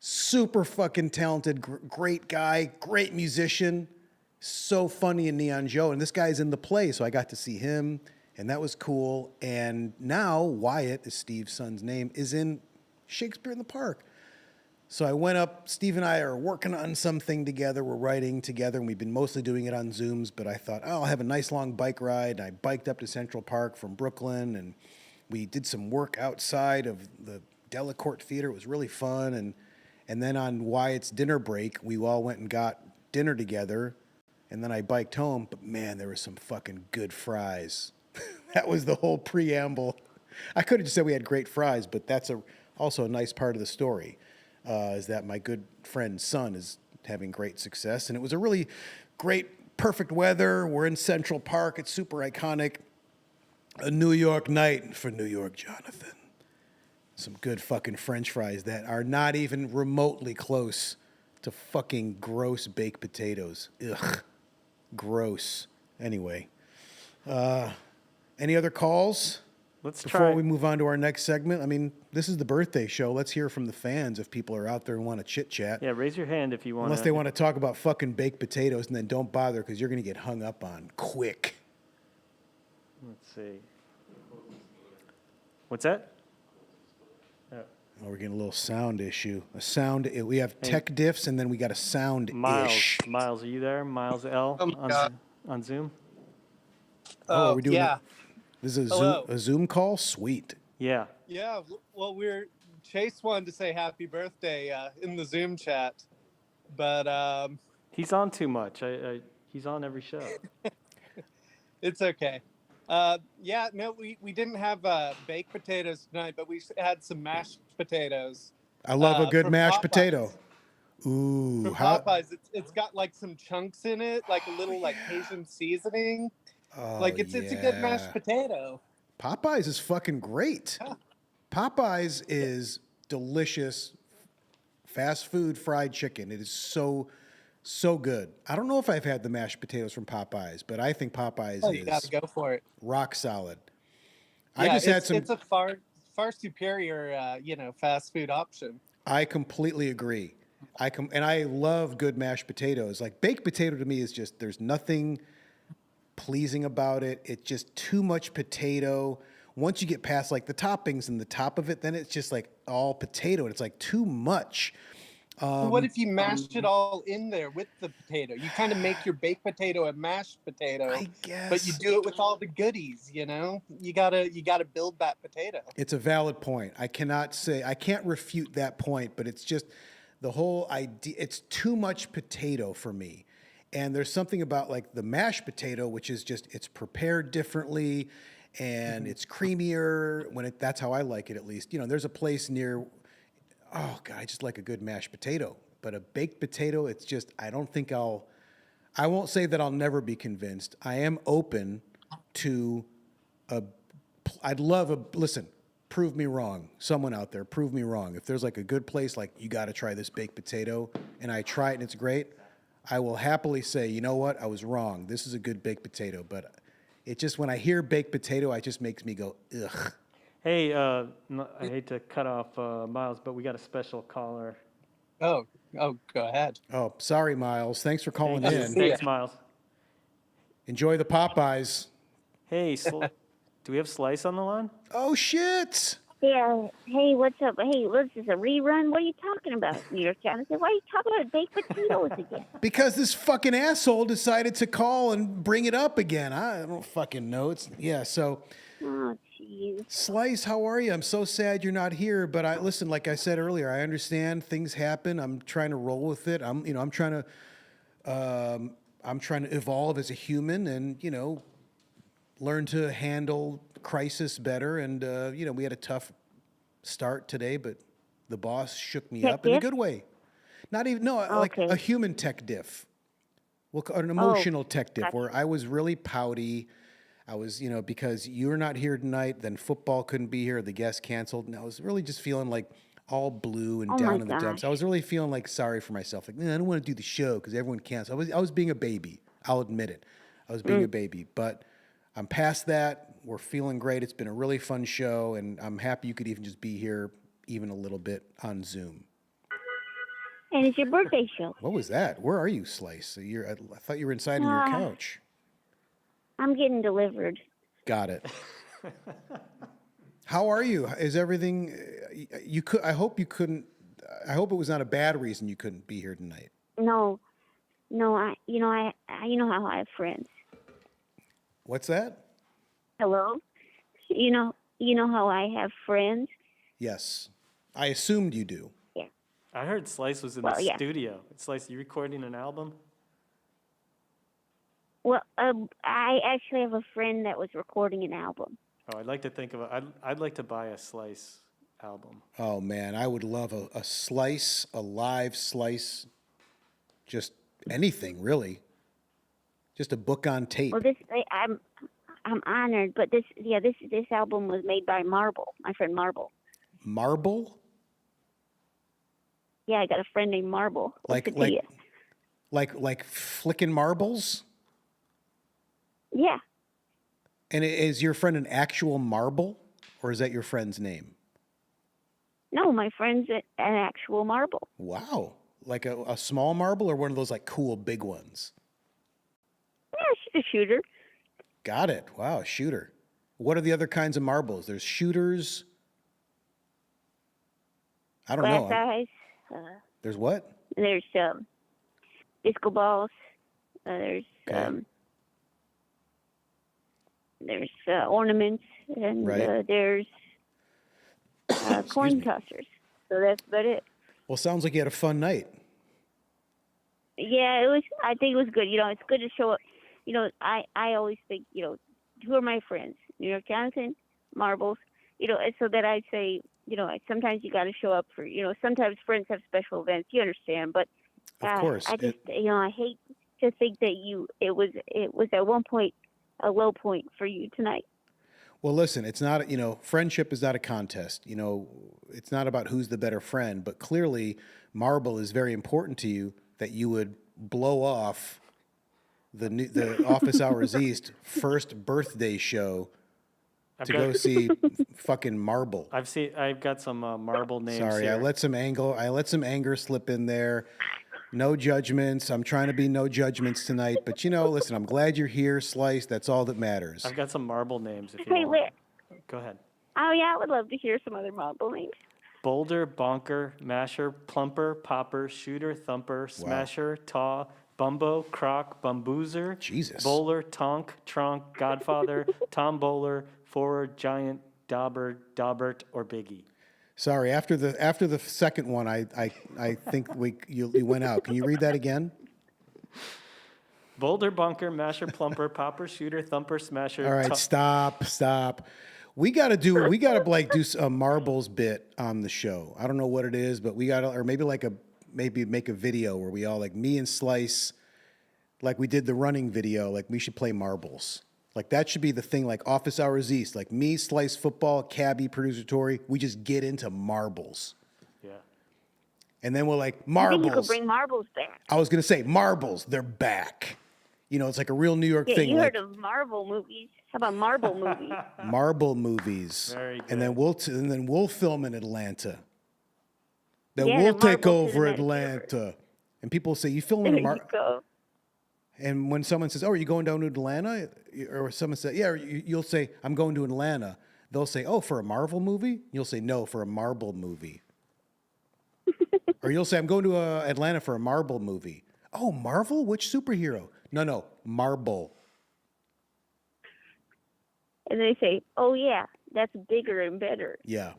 Super fucking talented, great guy, great musician. So funny in Neon Joe. And this guy's in the play, so I got to see him, and that was cool. And now Wyatt, is Steve's son's name, is in Shakespeare in the Park. So I went up. Steve and I are working on something together. We're writing together, and we've been mostly doing it on Zooms. But I thought, oh, I'll have a nice long bike ride. I biked up to Central Park from Brooklyn, and we did some work outside of the Delacorte Theater. It was really fun. And then on Wyatt's dinner break, we all went and got dinner together. And then I biked home. But man, there was some fucking good fries. That was the whole preamble. I could have just said we had great fries, but that's also a nice part of the story. Is that my good friend's son is having great success. And it was a really great, perfect weather. We're in Central Park. It's super iconic. A New York night for New York Jonathan. Some good fucking French fries that are not even remotely close to fucking gross baked potatoes. Ugh. Gross. Anyway. Any other calls? Let's Before try. we move on to our next segment, I mean, this is the birthday show. Let's hear from the fans if people are out there and want to chit chat. Yeah, raise your hand if you want. Unless they want to talk about fucking baked potatoes, and then don't bother because you're going to get hung up on quick. Let's see. What's that? Oh, we're getting a little sound issue. We have tech diffs, and then we got a sound ish. Miles, are you there? Miles L on Zoom. Oh, are we doing yeah. This is a Zoom call? Sweet. Yeah. Yeah. Well, Chase wanted to say happy birthday in the Zoom chat, but He's on too much. He's on every show. it's okay. Yeah, no, we didn't have baked potatoes tonight, but we had some mashed potatoes. I love a good from mashed Popeyes. potato. Ooh. From Popeyes, it's got like some chunks in it, like a little like Cajun seasoning. Oh, Like it's a good mashed yeah. potato. Popeyes is fucking great. Yeah. Popeyes is delicious fast food fried chicken. It is so good. I don't know if I've had the mashed potatoes from Popeyes, but I think Popeyes Oh, you got to is go for it. rock solid. Yeah, I just had some. It's a far superior, fast food option. I completely agree. And I love good mashed potatoes. Like baked potato to me is just there's nothing pleasing about it. It's just too much potato. Once you get past like the toppings and the top of it, then it's just like all potato. And it's like too much. Well, what if you mashed it all in there with the potato? You kind of make your baked potato a mashed potato, I guess. but you do it with all the goodies. You gotta build that potato. It's a valid point. I can't refute that point, but it's just the whole idea. It's too much potato for me. And there's something about like the mashed potato, which is just, it's prepared differently and it's creamier that's how I like it at least. There's a place near, oh God, I just like a good mashed potato, but a baked potato, it's just, I won't say that I'll never be convinced. I am open to listen, prove me wrong. Someone out there, prove me wrong. If there's like a good place, like you got to try this baked potato and I try it and it's great, I will happily say, you know what? I was wrong. This is a good baked potato. But it just, when I hear baked potato, it just makes me go, ugh. Hey, I hate to cut off Miles, but we got a special caller. Oh, go ahead. Oh, sorry, Miles. Thanks for calling in. Thanks, Miles. Enjoy the Popeyes. Hey, do we have Slice on the line? Oh, shit. Yeah. Hey, what's up? Hey, what's this, a rerun? What are you talking about, New York Jonathan? Why are you talking about baked potatoes again? Because this fucking asshole decided to call and bring it up again. I don't fucking know. So... Oh, jeez. Slice, how are you? I'm so sad you're not here, but listen, like I said earlier, I understand things happen. I'm trying to roll with it. I'm trying to evolve as a human and, learn to handle crisis better. And, we had a tough start today, but the boss shook me up in a good way. Like a human tech diff. An emotional tech diff where I was really pouty. I was, because you're not here tonight, then football couldn't be here, the guest canceled, and I was really just feeling like all blue and down in the dumps. I was really feeling like sorry for myself. Like, I don't want to do the show because everyone canceled. I was being a baby. I'll admit it. I was being a baby, but I'm past that. We're feeling great. It's been a really fun show, and I'm happy you could even just be here even a little bit on Zoom. And it's your birthday show. What was that? Where are you, Slice? I thought you were inside on your couch. I'm getting delivered. Got it. How are you? Is everything? You could. I hope you couldn't. I hope it was not a bad reason you couldn't be here tonight. No, you know how I have friends. What's that? Hello? You know how I have friends? Yes, I assumed you do. Yeah. I heard Slice was in Well, the yeah. studio. Slice, you recording an album? Well, I actually have a friend that was recording an album. Oh, I'd like to think of I'd like to buy a Slice album. Oh man, I would love a slice, a live slice, just anything really. Just a book on tape. Well, I'm honored, but this album was made by Marble, my friend Marble. Marble? Yeah, I got a friend named Marble. Like flicking marbles? Yeah. And is your friend an actual marble, or is that your friend's name? No, my friend's an actual marble. Wow. Like a small marble or one of those like cool big ones? Yeah, she's a shooter. Got it. Wow, shooter. What are the other kinds of marbles? There's shooters. I don't know. Glass eyes. There's what? There's disco balls. There's Okay. There's ornaments, and Right. there's coin tossers. So that's about it. Well, sounds like you had a fun night. Yeah, it was. I think it was good. You know, it's good to show up. You know, I always think, you know, who are my friends? New York Jonathan, Marbles. You know, and so that I say, you know, sometimes you got to show up for. You know, sometimes friends have special events. You understand, but Of course. I just, you know, I hate to think that it was at one point a low point for you tonight. Well, listen, it's not, you know, friendship is not a contest. You know, it's not about who's the better friend, but clearly Marble is very important to you that you would blow off the Office Hours East first birthday show to go see fucking Marble. I've got some Marble names. Sorry, here. I let some anger slip in there. No judgments. I'm trying to be no judgments tonight, but you know, listen, I'm glad you're here, Slice. That's all that matters. I've got some Marble names if you Hey, want. Go ahead. Oh yeah, I would love to hear some other Marble names. Boulder, Bonker, Masher, Plumper, Popper, Shooter, Thumper, Smasher, Taw, Bumbo, Croc, Bumboozer, Jesus. Bowler, Tonk, Tronk, Godfather, Tom Bowler, Forward, Giant, Dauber, Daubert, or Biggie. Sorry, after the second one, I think you went out. Can you read that again? Boulder, Bunker, Masher, Plumper, Popper, Shooter, Thumper, Smasher. All right, stop. We gotta do a marbles bit on the show. I don't know what it is, but we gotta, or maybe make a video where we all, like me and Slice, like we did the running video, like we should play marbles. Like that should be the thing, like Office Hours East, like me, Slice Football, Cabby, producer Tori, we just get into marbles. Yeah. And then we're like, I think marbles. you could bring marbles back. I was gonna say marbles, they're back. You know, it's like a real New York Yeah, thing. you like heard of Marvel movies? How about Marble movies? Marble movies. Very good. And then we'll film in Atlanta. Then Yeah, we'll the take Marble over Cinematic Atlanta. And people say, you filming There in you go. And when someone says, oh, are you going down to Atlanta? Or someone says, yeah, you'll say, I'm going to Atlanta. They'll say, oh, for a Marvel movie? You'll say, no, for a Marble movie. Or you'll say, I'm going to Atlanta for a Marble movie. Oh, Marvel? Which superhero? No, Marble. And they say, oh yeah, that's bigger and better. Yeah.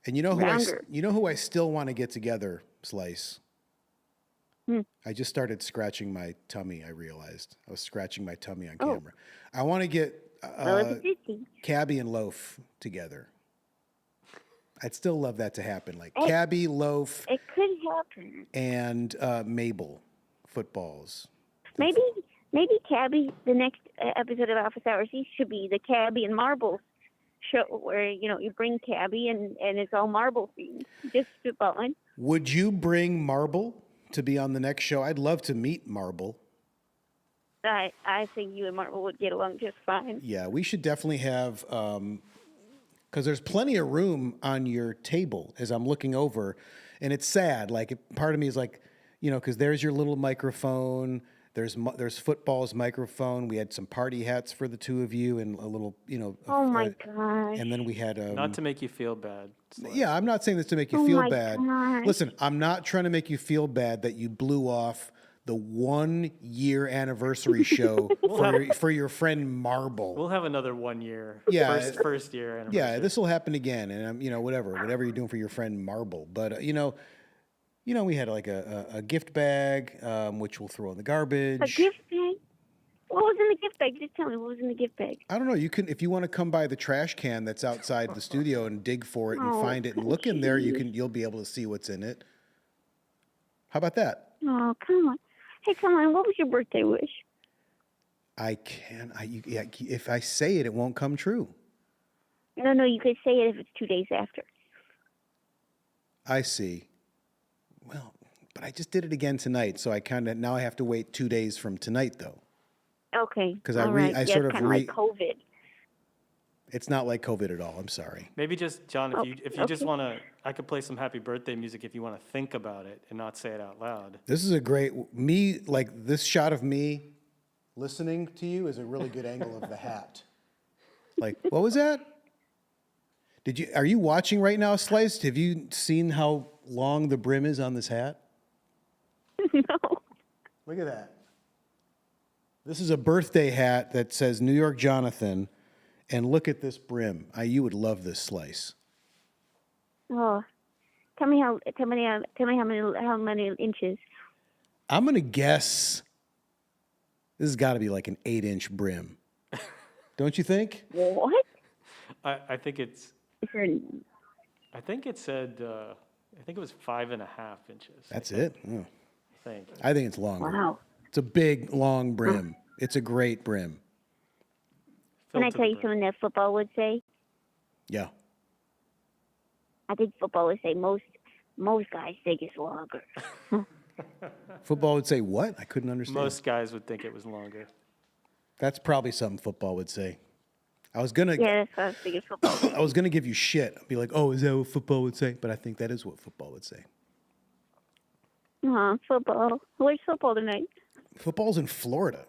And you know who I still want to get together, Slice? I just started scratching my tummy, I realized. I was scratching my tummy on camera. I want to get Cabby and Loaf together. I'd still love that to happen. Like Cabby, Loaf, It could happen. and Mabel footballs. Maybe Cabby, the next episode of Office Hours East should be the Cabby and Marbles show, where you bring Cabby and it's all marble themed. Just spitballing. Would you bring Marble to be on the next show? I'd love to meet Marble. I think you and Marble would get along just fine. Yeah, we should definitely have, because there's plenty of room on your table as I'm looking over, and it's sad. Like, part of me is like, because there's your little microphone, There's football's microphone. We had some party hats for the two of you, and a little, Oh my gosh. and then we had Not to make you feel bad. yeah, I'm not saying this to make you Oh feel my bad. gosh. Listen, I'm not trying to make you feel bad that you blew off the 1-year anniversary show for your friend Marble. We'll have another 1 year. Yeah, First year anniversary. Yeah, this will happen again, and whatever you're doing for your friend Marble. But we had like a gift bag, which we'll throw in the garbage. A gift bag? What was in the gift bag? Just tell me what was in the gift bag. I don't know. You can, if you want to come by the trash can that's outside the studio and dig for it and find it and look in there. You'll be able to see what's in it. How about that? Oh, come on. Hey, come on. What was your birthday wish? If I say it, it won't come true. No, you could say it if it's 2 days after. I see. Well, but I just did it again tonight, so now I have to wait 2 days from tonight, though. Okay. Because It's kind of like COVID. It's not like COVID at all. I'm sorry. Maybe just, John, if you just want to, I could play some happy birthday music if you want to think about it and not say it out loud. This is a great this shot of me listening to you is a really good angle of the hat. Like, what was that? Are you watching right now, Sliced? Have you seen how long the brim is on this hat? No. Look at that. This is a birthday hat that says New York Jonathan, and look at this brim. You would love this, Slice. Oh, tell me how many inches. I'm gonna guess this has got to be like an 8-inch brim. Don't you think? What? I think it's. I think it said. I think it was 5.5 inches. That's it. Oh. I think it's longer. Wow. It's a big, long brim. It's a great brim. Can I tell you something that football would say? Yeah. I think football would say most guys think it's longer. Football would say what? I couldn't understand. Most guys would think it was longer. That's probably something football would say. I was gonna. Yeah, that's what I was thinking. Football. I was gonna give you shit. I'd be like, "Oh, is that what football would say?" But I think that is what football would say. Football. Where's football tonight? Football's in Florida.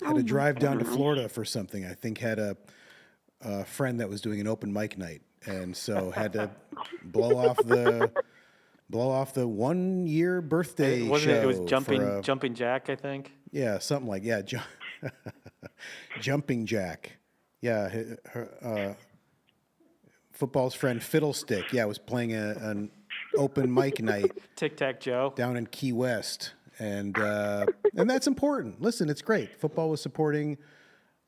Had to drive down to Florida for something. I think had a friend that was doing an open mic night, and so had to blow off the 1-year birthday show. It was jumping jack, I think. Yeah, something like jumping jack. Yeah, football's friend Fiddlestick. Yeah, was playing an open mic night. Tic Tac Joe down in Key West, and that's important. Listen, it's great. Football was supporting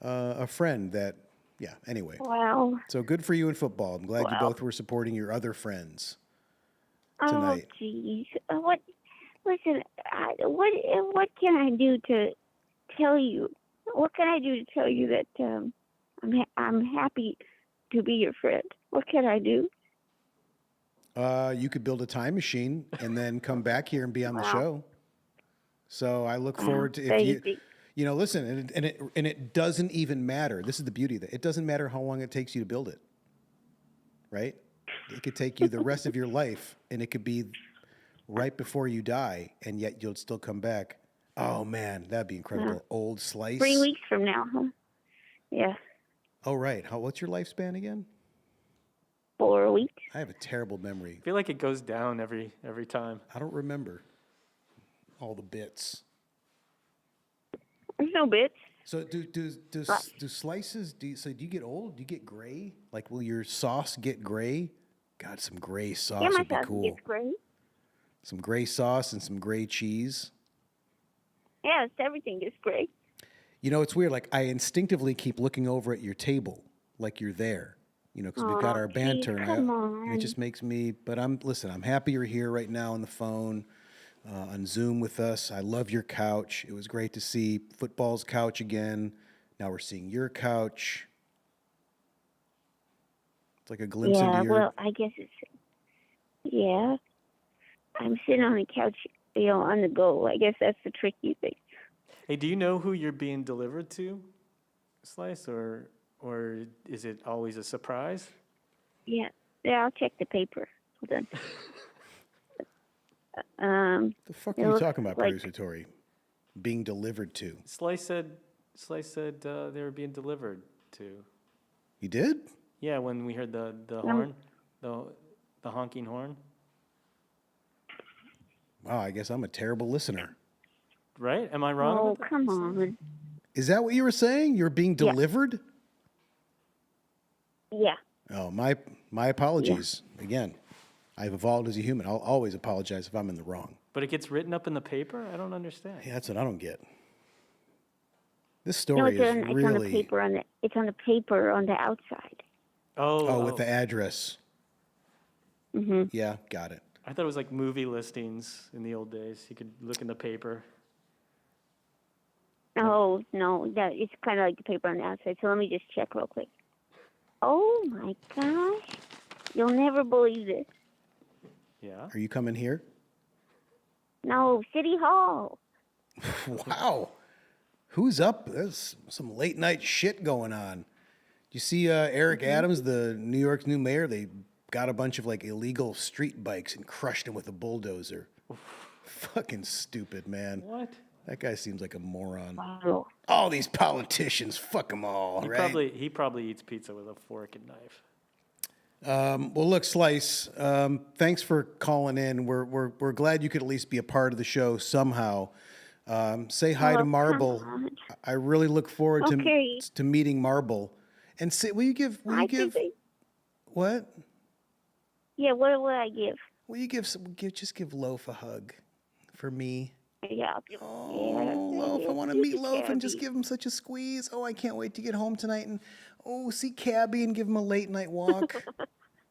a friend that. Yeah. Anyway. Wow. So good for you in football. I'm glad you both were supporting your other friends tonight. Oh, jeez. What? Listen. What can I do to tell you? What can I do to tell you that I'm happy to be your friend? What can I do? You could build a time machine and then come back here and be on the show. So I look forward to if you listen, and it doesn't even matter. This is the beauty of it. It doesn't matter how long it takes you to build it, right? It could take you the rest of your life, and it could be right before you die, and yet you'll still come back. Oh man, that'd be incredible. Yeah. Old Slice. 3 weeks from now, huh? Yeah. Oh right. What's your lifespan again? 4 weeks. I have a terrible memory. I feel like it goes down every time. I don't remember all the bits. There's no bits. So do slices? Do you get old? Do you get gray? Like, will your sauce get gray? God, some gray sauce would be cool. Gets gray. Some gray sauce and some gray cheese. Yes, everything gets gray. It's weird. Like, I instinctively keep looking over at your table, like you're there. Because we've got our banter, and it just makes me. But I'm happy you're here right now on the phone. On Zoom with us. I love your couch. It was great to see football's couch again. Now we're seeing your couch. It's like a glimpse into your... well, I guess it's... Yeah. I'm sitting on the couch, on the go. I guess that's the tricky thing. Hey, do you know who you're being delivered to, Slice, or is it always a surprise? Yeah, I'll check the paper. Hold on. The fuck are you talking about, producer Tori? being delivered to? Slice said they were being delivered to. You did? Yeah, when we heard the horn, the honking horn. Wow, I guess I'm a terrible listener. Right? Am I wrong? Oh, about that? come on. Is that what you were saying? You're being delivered? Yeah. Oh, my apologies. Again, I've evolved as a human. I'll always apologize if I'm in the wrong. But it gets written up in the paper? I don't understand. Yeah, that's what I don't get. This No, story it's is on, really... it's on the paper it's on the paper on the outside. Oh, with the address. Mm-hmm. Yeah, got it. I thought it was like movie listings in the old days. You could look in the paper. Oh, no, it's kind of like the paper on the outside. So let me just check real quick. Oh, my gosh. You'll never believe this. Yeah. Are you coming here? No, City Hall. Wow. Who's up? There's some late night shit going on. You see Eric Adams, the New York's new mayor? They got a bunch of like illegal street bikes and crushed them with a bulldozer. Fucking stupid, man. What? That guy seems like a moron. Wow. All these politicians, fuck them all, right? He probably eats pizza with a fork and knife. Well, look, Slice. Thanks for calling in. We're glad you could at least be a part of the show somehow. Say hi to Marble. I really look forward to meeting Marble. And say, will you give? What? Yeah, what will I give? Will you just give Loaf a hug for me? Yeah. Loaf, I want to meet Loaf and just give him such a squeeze. Oh, I can't wait to get home tonight and see Cabby and give him a late night walk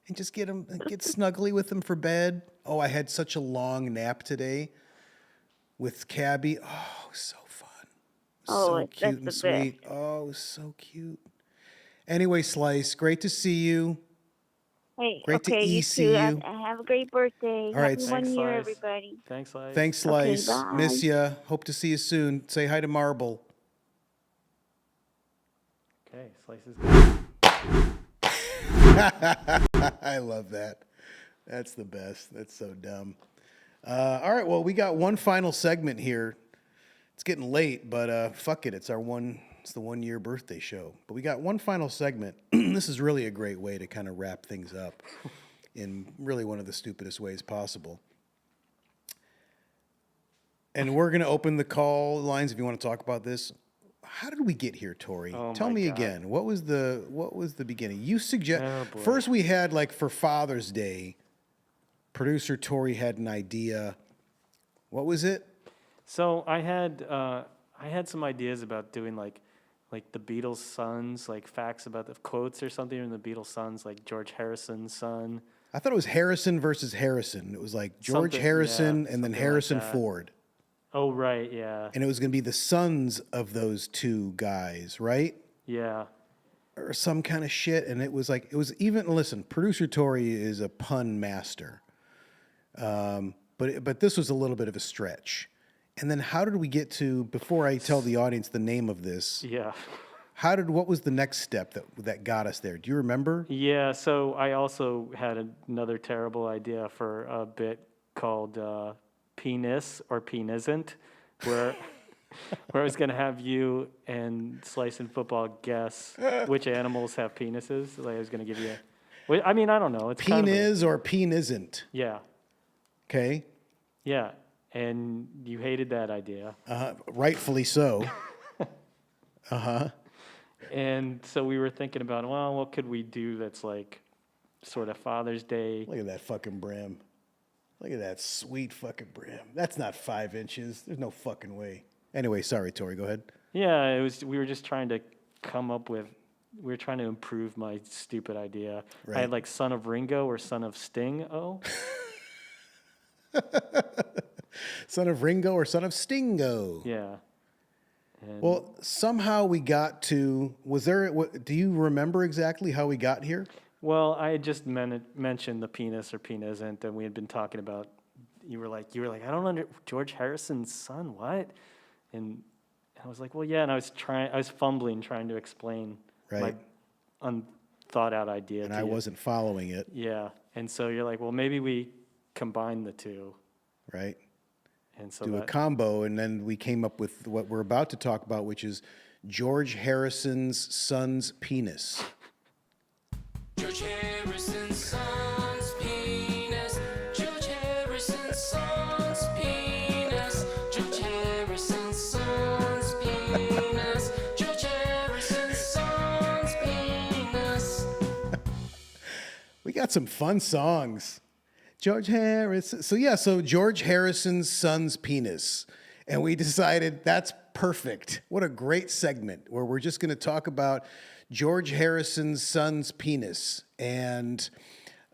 and just get snuggly with him for bed. Oh, I had such a long nap today with Cabby. Oh, so fun. So cute and sweet. Oh, so cute. Anyway, Slice, great to see you. Hey, great to you see too. you. Have a great birthday. All right, Happy 1 year, everybody. Thanks, Slice. Thanks, Slice. Okay, bye. Miss ya. Hope to see you soon. Say hi to Marble. Okay, Slice is I love that. That's the best. That's so dumb. All right, well, we got one final segment here. It's getting late, but fuck it. It's the 1 year birthday show. But we got one final segment. This is really a great way to kind of wrap things up in really one of the stupidest ways possible. And we're going to open the call lines if you want to talk about this. How did we get here, Tori? Tell me again. What was the beginning? You suggest first we had like for Father's Day, producer Tori had an idea. What was it? So I had some ideas about doing like the Beatles' sons, like facts about the quotes or something in the Beatles' sons, like George Harrison's son. I thought it was Harrison versus Harrison. It was like George Harrison and then Harrison Ford. Oh, right, yeah. And it was going to be the sons of those two guys, right? Yeah. Or some kind of shit. And it was even, listen, producer Tori is a pun master. But this was a little bit of a stretch. And then how did we get to, before I tell the audience the name of this? Yeah. What was the next step that got us there? Do you remember? Yeah, so I also had another terrible idea for a bit called Penis or Penisn't, where I was going to have you and Slice and Football guess which animals have penises. Like I was going to give you I mean, I don't know. It's Penis or penisn't. Yeah. Okay. Yeah. And you hated that idea. Rightfully so. And so we were thinking about, well, what could we do that's like sort of Father's Day? Look at that fucking brim. Look at that sweet fucking brim. That's not 5 inches. There's no fucking way. Anyway, sorry, Tori, go ahead. Yeah, we were just trying to we were trying to improve my stupid idea. Right. I had like son of Ringo or son of Sting. Oh. Son of Ringo or son of Stingo. Yeah. And well, somehow we got to, do you remember exactly how we got here? Well, I had just mentioned the penis or penisn't, and we had been talking about, you were like, I don't George Harrison's son, what? And I was like, well, yeah, and I was fumbling, trying to explain my unthought out idea. And I wasn't following it. Yeah. And so you're like, well, maybe we combine the two. Right. And so do a combo, and then we came up with what we're about to talk about, which is George Harrison's son's penis. George Harrison's son's penis. George Harrison's son's penis. George Harrison's son's penis. George Harrison's son's penis. We got some fun songs. George Harrison. So George Harrison's son's penis. And we decided that's perfect. What a great segment where we're just going to talk about George Harrison's son's penis. And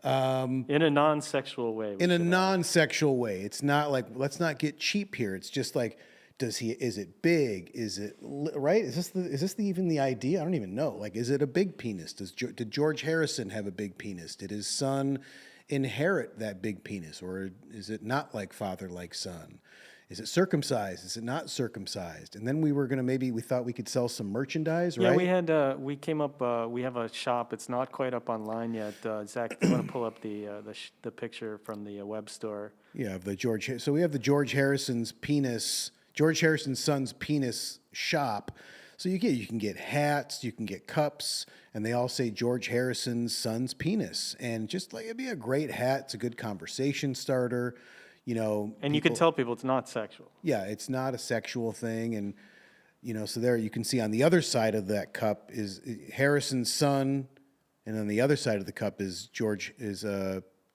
in a non-sexual way. in a non-sexual way. It's not like, let's not get cheap here. It's just like, is it big? Is it right? Is this even the idea? I don't even know. Like, is it a big penis? Did George Harrison have a big penis? Did his son inherit that big penis, or is it not like father, like son? Is it circumcised? Is it not circumcised? And then we thought we could sell some merchandise, right? Yeah, we came up. We have a shop. It's not quite up online yet. Zach, do you want to pull up the picture from the web store? Yeah, so we have the George Harrison's son's penis shop. So you can get hats, you can get cups, and they all say George Harrison's son's penis. And just like, it'd be a great hat. It's a good conversation starter, And you can tell people it's not sexual. Yeah, it's not a sexual thing. And, so there you can see on the other side of that cup is Harrison's son, and on the other side of the cup is George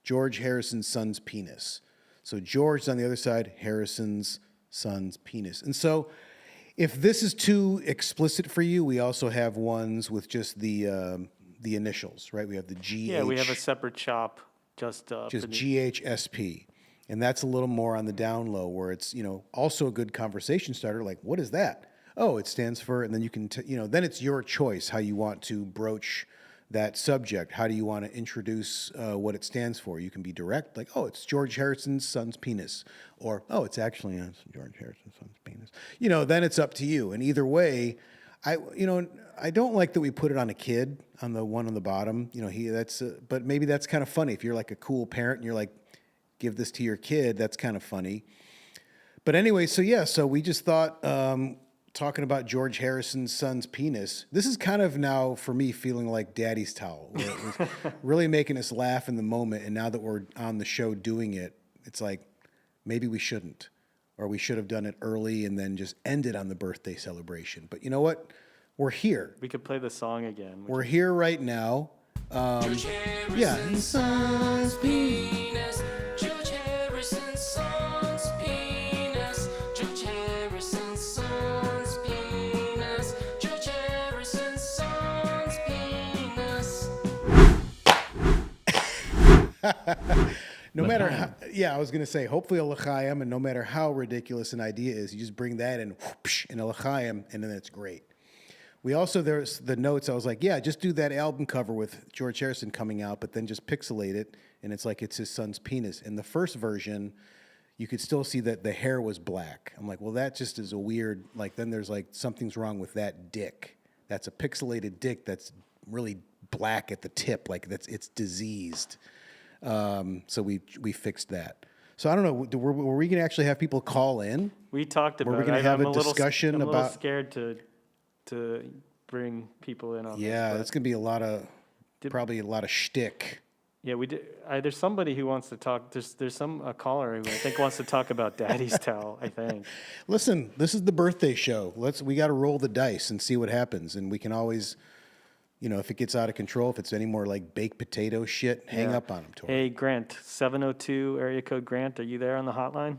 Harrison's son's penis. So George's on the other side, Harrison's son's penis. And so if this is too explicit for you, we also have ones with just the initials, right? We have the GH. Yeah, we have a separate shop just GHSP. And that's a little more on the down low, where it's, also a good conversation starter. Like, what is that? Oh, it stands for, and then you can, then it's your choice how you want to broach that subject. How do you want to introduce what it stands for? You can be direct, like, oh, it's George Harrison's son's penis. Or, oh, it's actually George Harrison's son's penis. Then it's up to you. And either way, I don't like that we put it on a kid, on the one on the bottom. But maybe that's kind of funny. If you're like a cool parent and you're like, give this to your kid, that's kind of funny. But anyway, so we just thought, talking about George Harrison's son's penis, this is kind of now for me feeling like Daddy's Towel, where it was really making us laugh in the moment. And now that we're on the show doing it, it's like, maybe we shouldn't, or we should have done it early and then just ended on the birthday celebration. But you know what? We're here. We could play the song again. We're here right now. Yeah. Son's penis. George Harrison's son's penis. George Harrison's son's penis. George Harrison's son's penis. No matter how, I was going to say, hopefully a l'chaim, and no matter how ridiculous an idea is, you just bring that in, whoosh, in a l'chaim, and then it's great. We also, there's the notes, I was like, yeah, just do that album cover with George Harrison coming out, but then just pixelate it, and it's like it's his son's penis. In the first version, you could still see that the hair was black. I'm like, well, that just is a weird, like, then there's like, something's wrong with that dick. That's a pixelated dick that's really black at the tip, like it's diseased. So we fixed that. So I don't know. Were we going to actually have people call in? We talked about it. Were we going to have a discussion I'm a about? little scared to bring people in on this. Yeah, that's going to be probably a lot of shtick. Yeah, we did. There's somebody who wants to talk. There's a caller who I think wants to talk about Daddy's Towel. I think. Listen, this is the birthday show. We got to roll the dice and see what happens, and we can always. If it gets out of control, if it's any more like baked potato shit, hang up on them. Hey, Grant, 702 area code Grant, are you there on the hotline?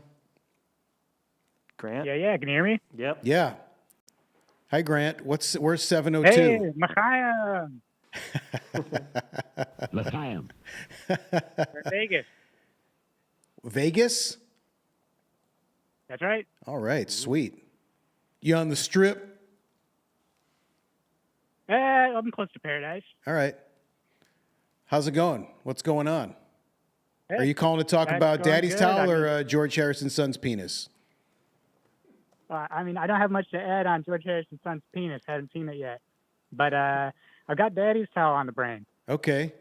Grant? Yeah, can you hear me? Yep. Yeah. Hi, Grant. Where's 702? Hey, Machayim. L'chaim. We're in Vegas. Vegas? That's right. All right, sweet. You on the strip? I'm close to paradise. All right. How's it going? What's going on? Hey, Are you calling to talk that's about going Daddy's good. Towel or George Harrison's son's penis? I don't have much to add on George Harrison's son's penis. Haven't seen it yet. But I've got Daddy's Towel on the brain. Okay.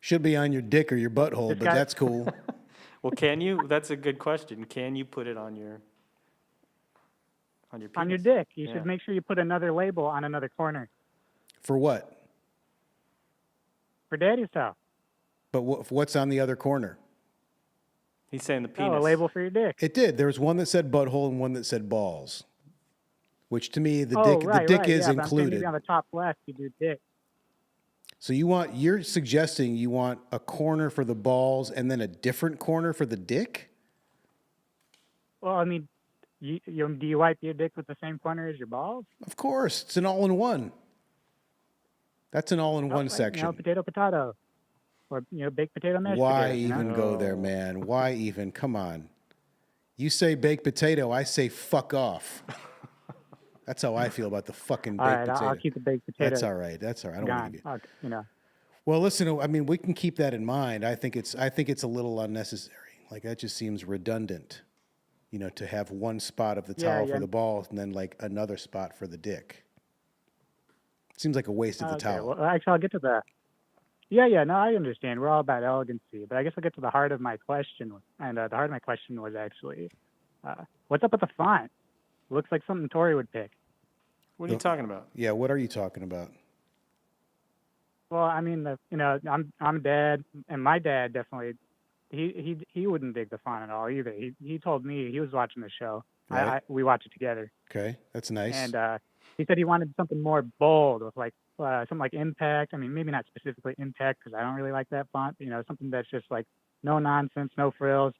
Should be on your dick or your butthole, but that's cool. Well, can you? That's a good question. Can you put it on your penis? On your dick. You Yeah. should make sure you put another label on another corner For what? for daddy style. But what's on the other corner? He's saying the Oh, penis. a label for your dick. It did. There was one that said butthole and one that said balls. Which to me, the Oh, dick right, the dick right. is Yeah, but I'm saying included. maybe on the top left, you do dick. So you're suggesting you want a corner for the balls and then a different corner for the dick? Well, I mean, do you wipe your dick with the same corner as your balls? Of course, it's an all-in-one. That's an all-in-one section. Potato, potato. Or, baked potato mashed Why potato. even go there, man? Why even? Come on. You say baked potato, I say fuck off. That's how I feel about the fucking baked All right, potato. I'll keep the baked potato. That's all right. That's all right. I don't want to gone. give you. Okay, Well, listen. I mean, we can keep that in mind. I think it's a little unnecessary. Like that just seems redundant. To have one spot of the towel for the balls and then like another spot for the dick. Seems like a waste of the towel. Well, actually, I'll get to the. Yeah. No, I understand. We're all about elegancy, but I guess I'll get to the heart of my question. And the heart of my question was actually, what's up with the font? Looks like something Tori would pick. What are you talking about? Yeah, what are you talking about? Well, I mean, I'm a dad, and my dad definitely, he wouldn't dig the font at all either. He told me he was watching the show. Right. We watched it together, Okay, that's nice. and he said he wanted something more bold with like something like Impact. I mean, maybe not specifically Impact because I don't really like that font. Something that's just like no nonsense, no frills.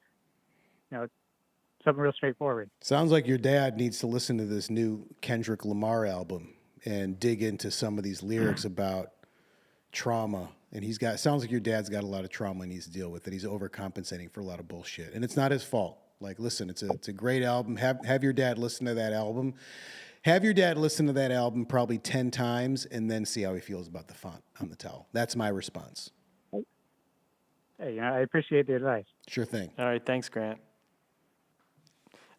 Something real straightforward. Sounds like your dad needs to listen to this new Kendrick Lamar album and dig into some of these lyrics about trauma. And sounds like your dad's got a lot of trauma he needs to deal with, that he's overcompensating for a lot of bullshit. And it's not his fault. Like, listen, it's a great album. Have your dad listen to that album. Have your dad listen to that album probably 10 times and then see how he feels about the font on the towel. That's my response. Hey, I appreciate the advice. Sure thing. All right, thanks, Grant.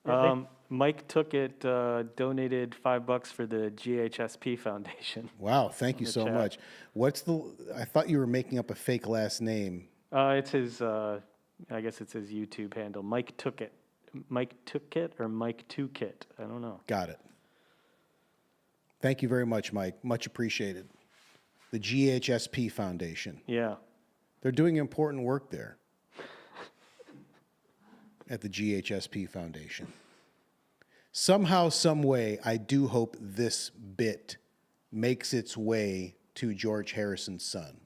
Yeah, Mike Took It donated $5 for the GHSP Foundation. Wow, thank you the so chat. much. I thought you were making up a fake last name. It's his, I guess it's his YouTube handle. Mike Took It. Mike Took It or Mike Took It? I don't know. Got it. Thank you very much, Mike. Much appreciated. The GHSP Foundation. Yeah. They're doing important work there at the GHSP Foundation. Somehow, some way, I do hope this bit makes its way to George Harrison's son,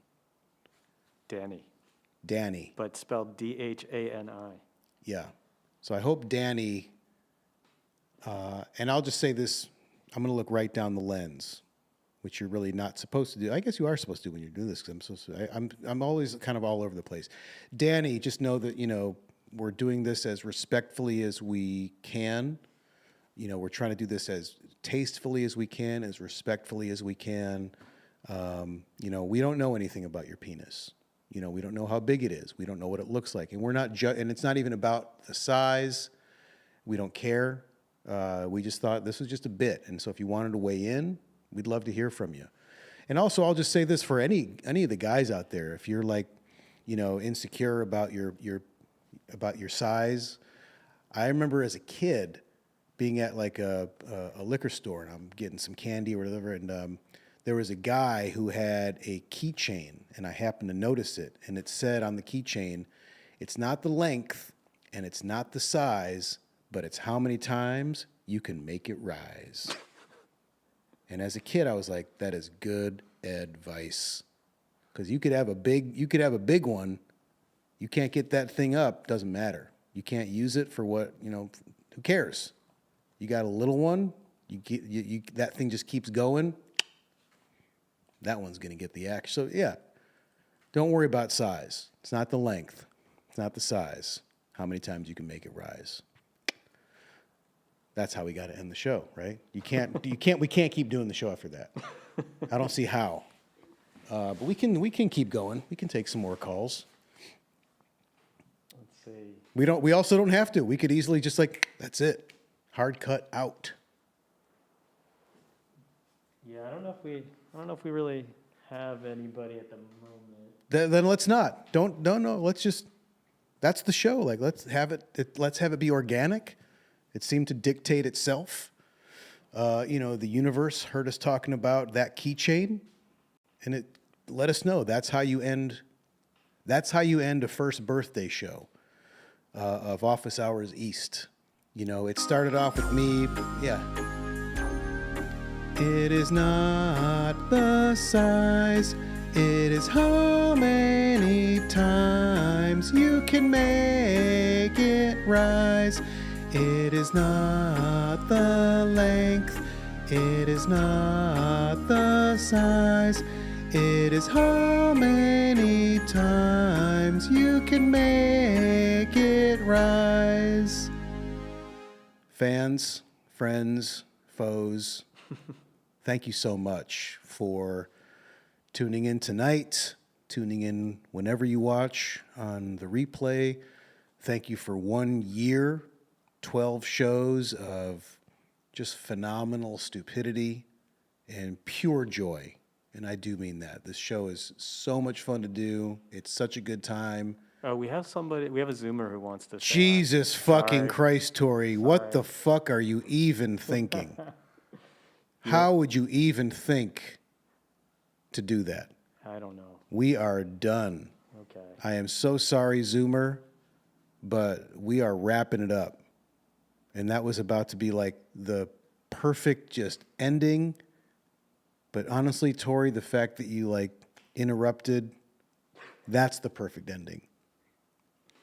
Danny. But spelled D-H-A-N-I. Yeah. So I hope Danny, and I'll just say this, I'm going to look right down the lens, which you're really not supposed to do. I guess you are supposed to do when you're doing this, because I'm always kind of all over the place. Danny, just know that, we're doing this as respectfully as we can. We're trying to do this as tastefully as we can, as respectfully as we can. We don't know anything about your penis. We don't know how big it is. We don't know what it looks like. And we're not and it's not even about the size. We don't care. We just thought this was just a bit. And so if you wanted to weigh in, we'd love to hear from you. And also, I'll just say this for any of the guys out there. If you're like, insecure about your size. I remember as a kid being at like a liquor store and I'm getting some candy or whatever, and there was a guy who had a keychain, and I happened to notice it, and it said on the keychain, it's not the length and it's not the size, but it's how many times you can make it rise. And as a kid, I was like, that is good advice, because you could have a big one. You can't get that thing up, doesn't matter. You can't use it for what, who cares? You got a little one, that thing just keeps going. That one's going to get the action. So, yeah, don't worry about size. It's not the length. It's not the size. How many times you can make it rise. That's how we got to end the show, right? We can't keep doing the show after that. I don't see how. But we can keep going. We can take some more calls. Let's see. We also don't have to. We could easily just that's it. Hard cut out. Yeah, I don't know if we really have anybody at the moment. Then let's not. Don't no. Let's just. that's the show. Like, let's have it be organic. It seemed to dictate itself. The universe heard us talking about that keychain, and it let us know that's how you end. That's how you end a first birthday show of Office Hours East. It started off with me. Yeah. It is not the size, it is how many times you can make it rise. It is not the length, it is not the size, it is how many times you can make it rise. Fans, friends, foes, thank you so much for tuning in tonight, tuning in whenever you watch on the replay. Thank you for 1 year, 12 shows of just phenomenal stupidity and pure joy. And I do mean that. This show is so much fun to do. It's such a good time. We have a Zoomer who wants to say Jesus fucking Sorry. Christ, Tori. What the fuck are you even thinking? How would you even think to do that? I don't know. We are done. Okay. I am so sorry, Zoomer, but we are wrapping it up. And that was about to be like the perfect just ending. But honestly, Tori, the fact that you interrupted, that's the perfect ending.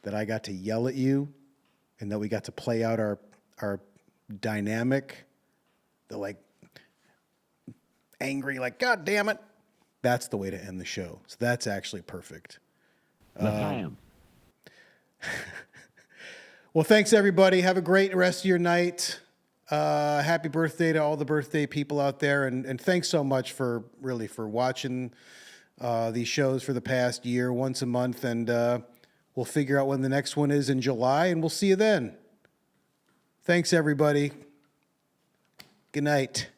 That I got to yell at you and that we got to play out our dynamic, the angry, God damn it. That's the way to end the show. So that's actually perfect. Well, thanks, everybody. Have a great rest of your night. Happy birthday to all the birthday people out there. And thanks so much for watching these shows for the past year, once a month. And we'll figure out when the next one is in July, and we'll see you then. Thanks, everybody. Good night.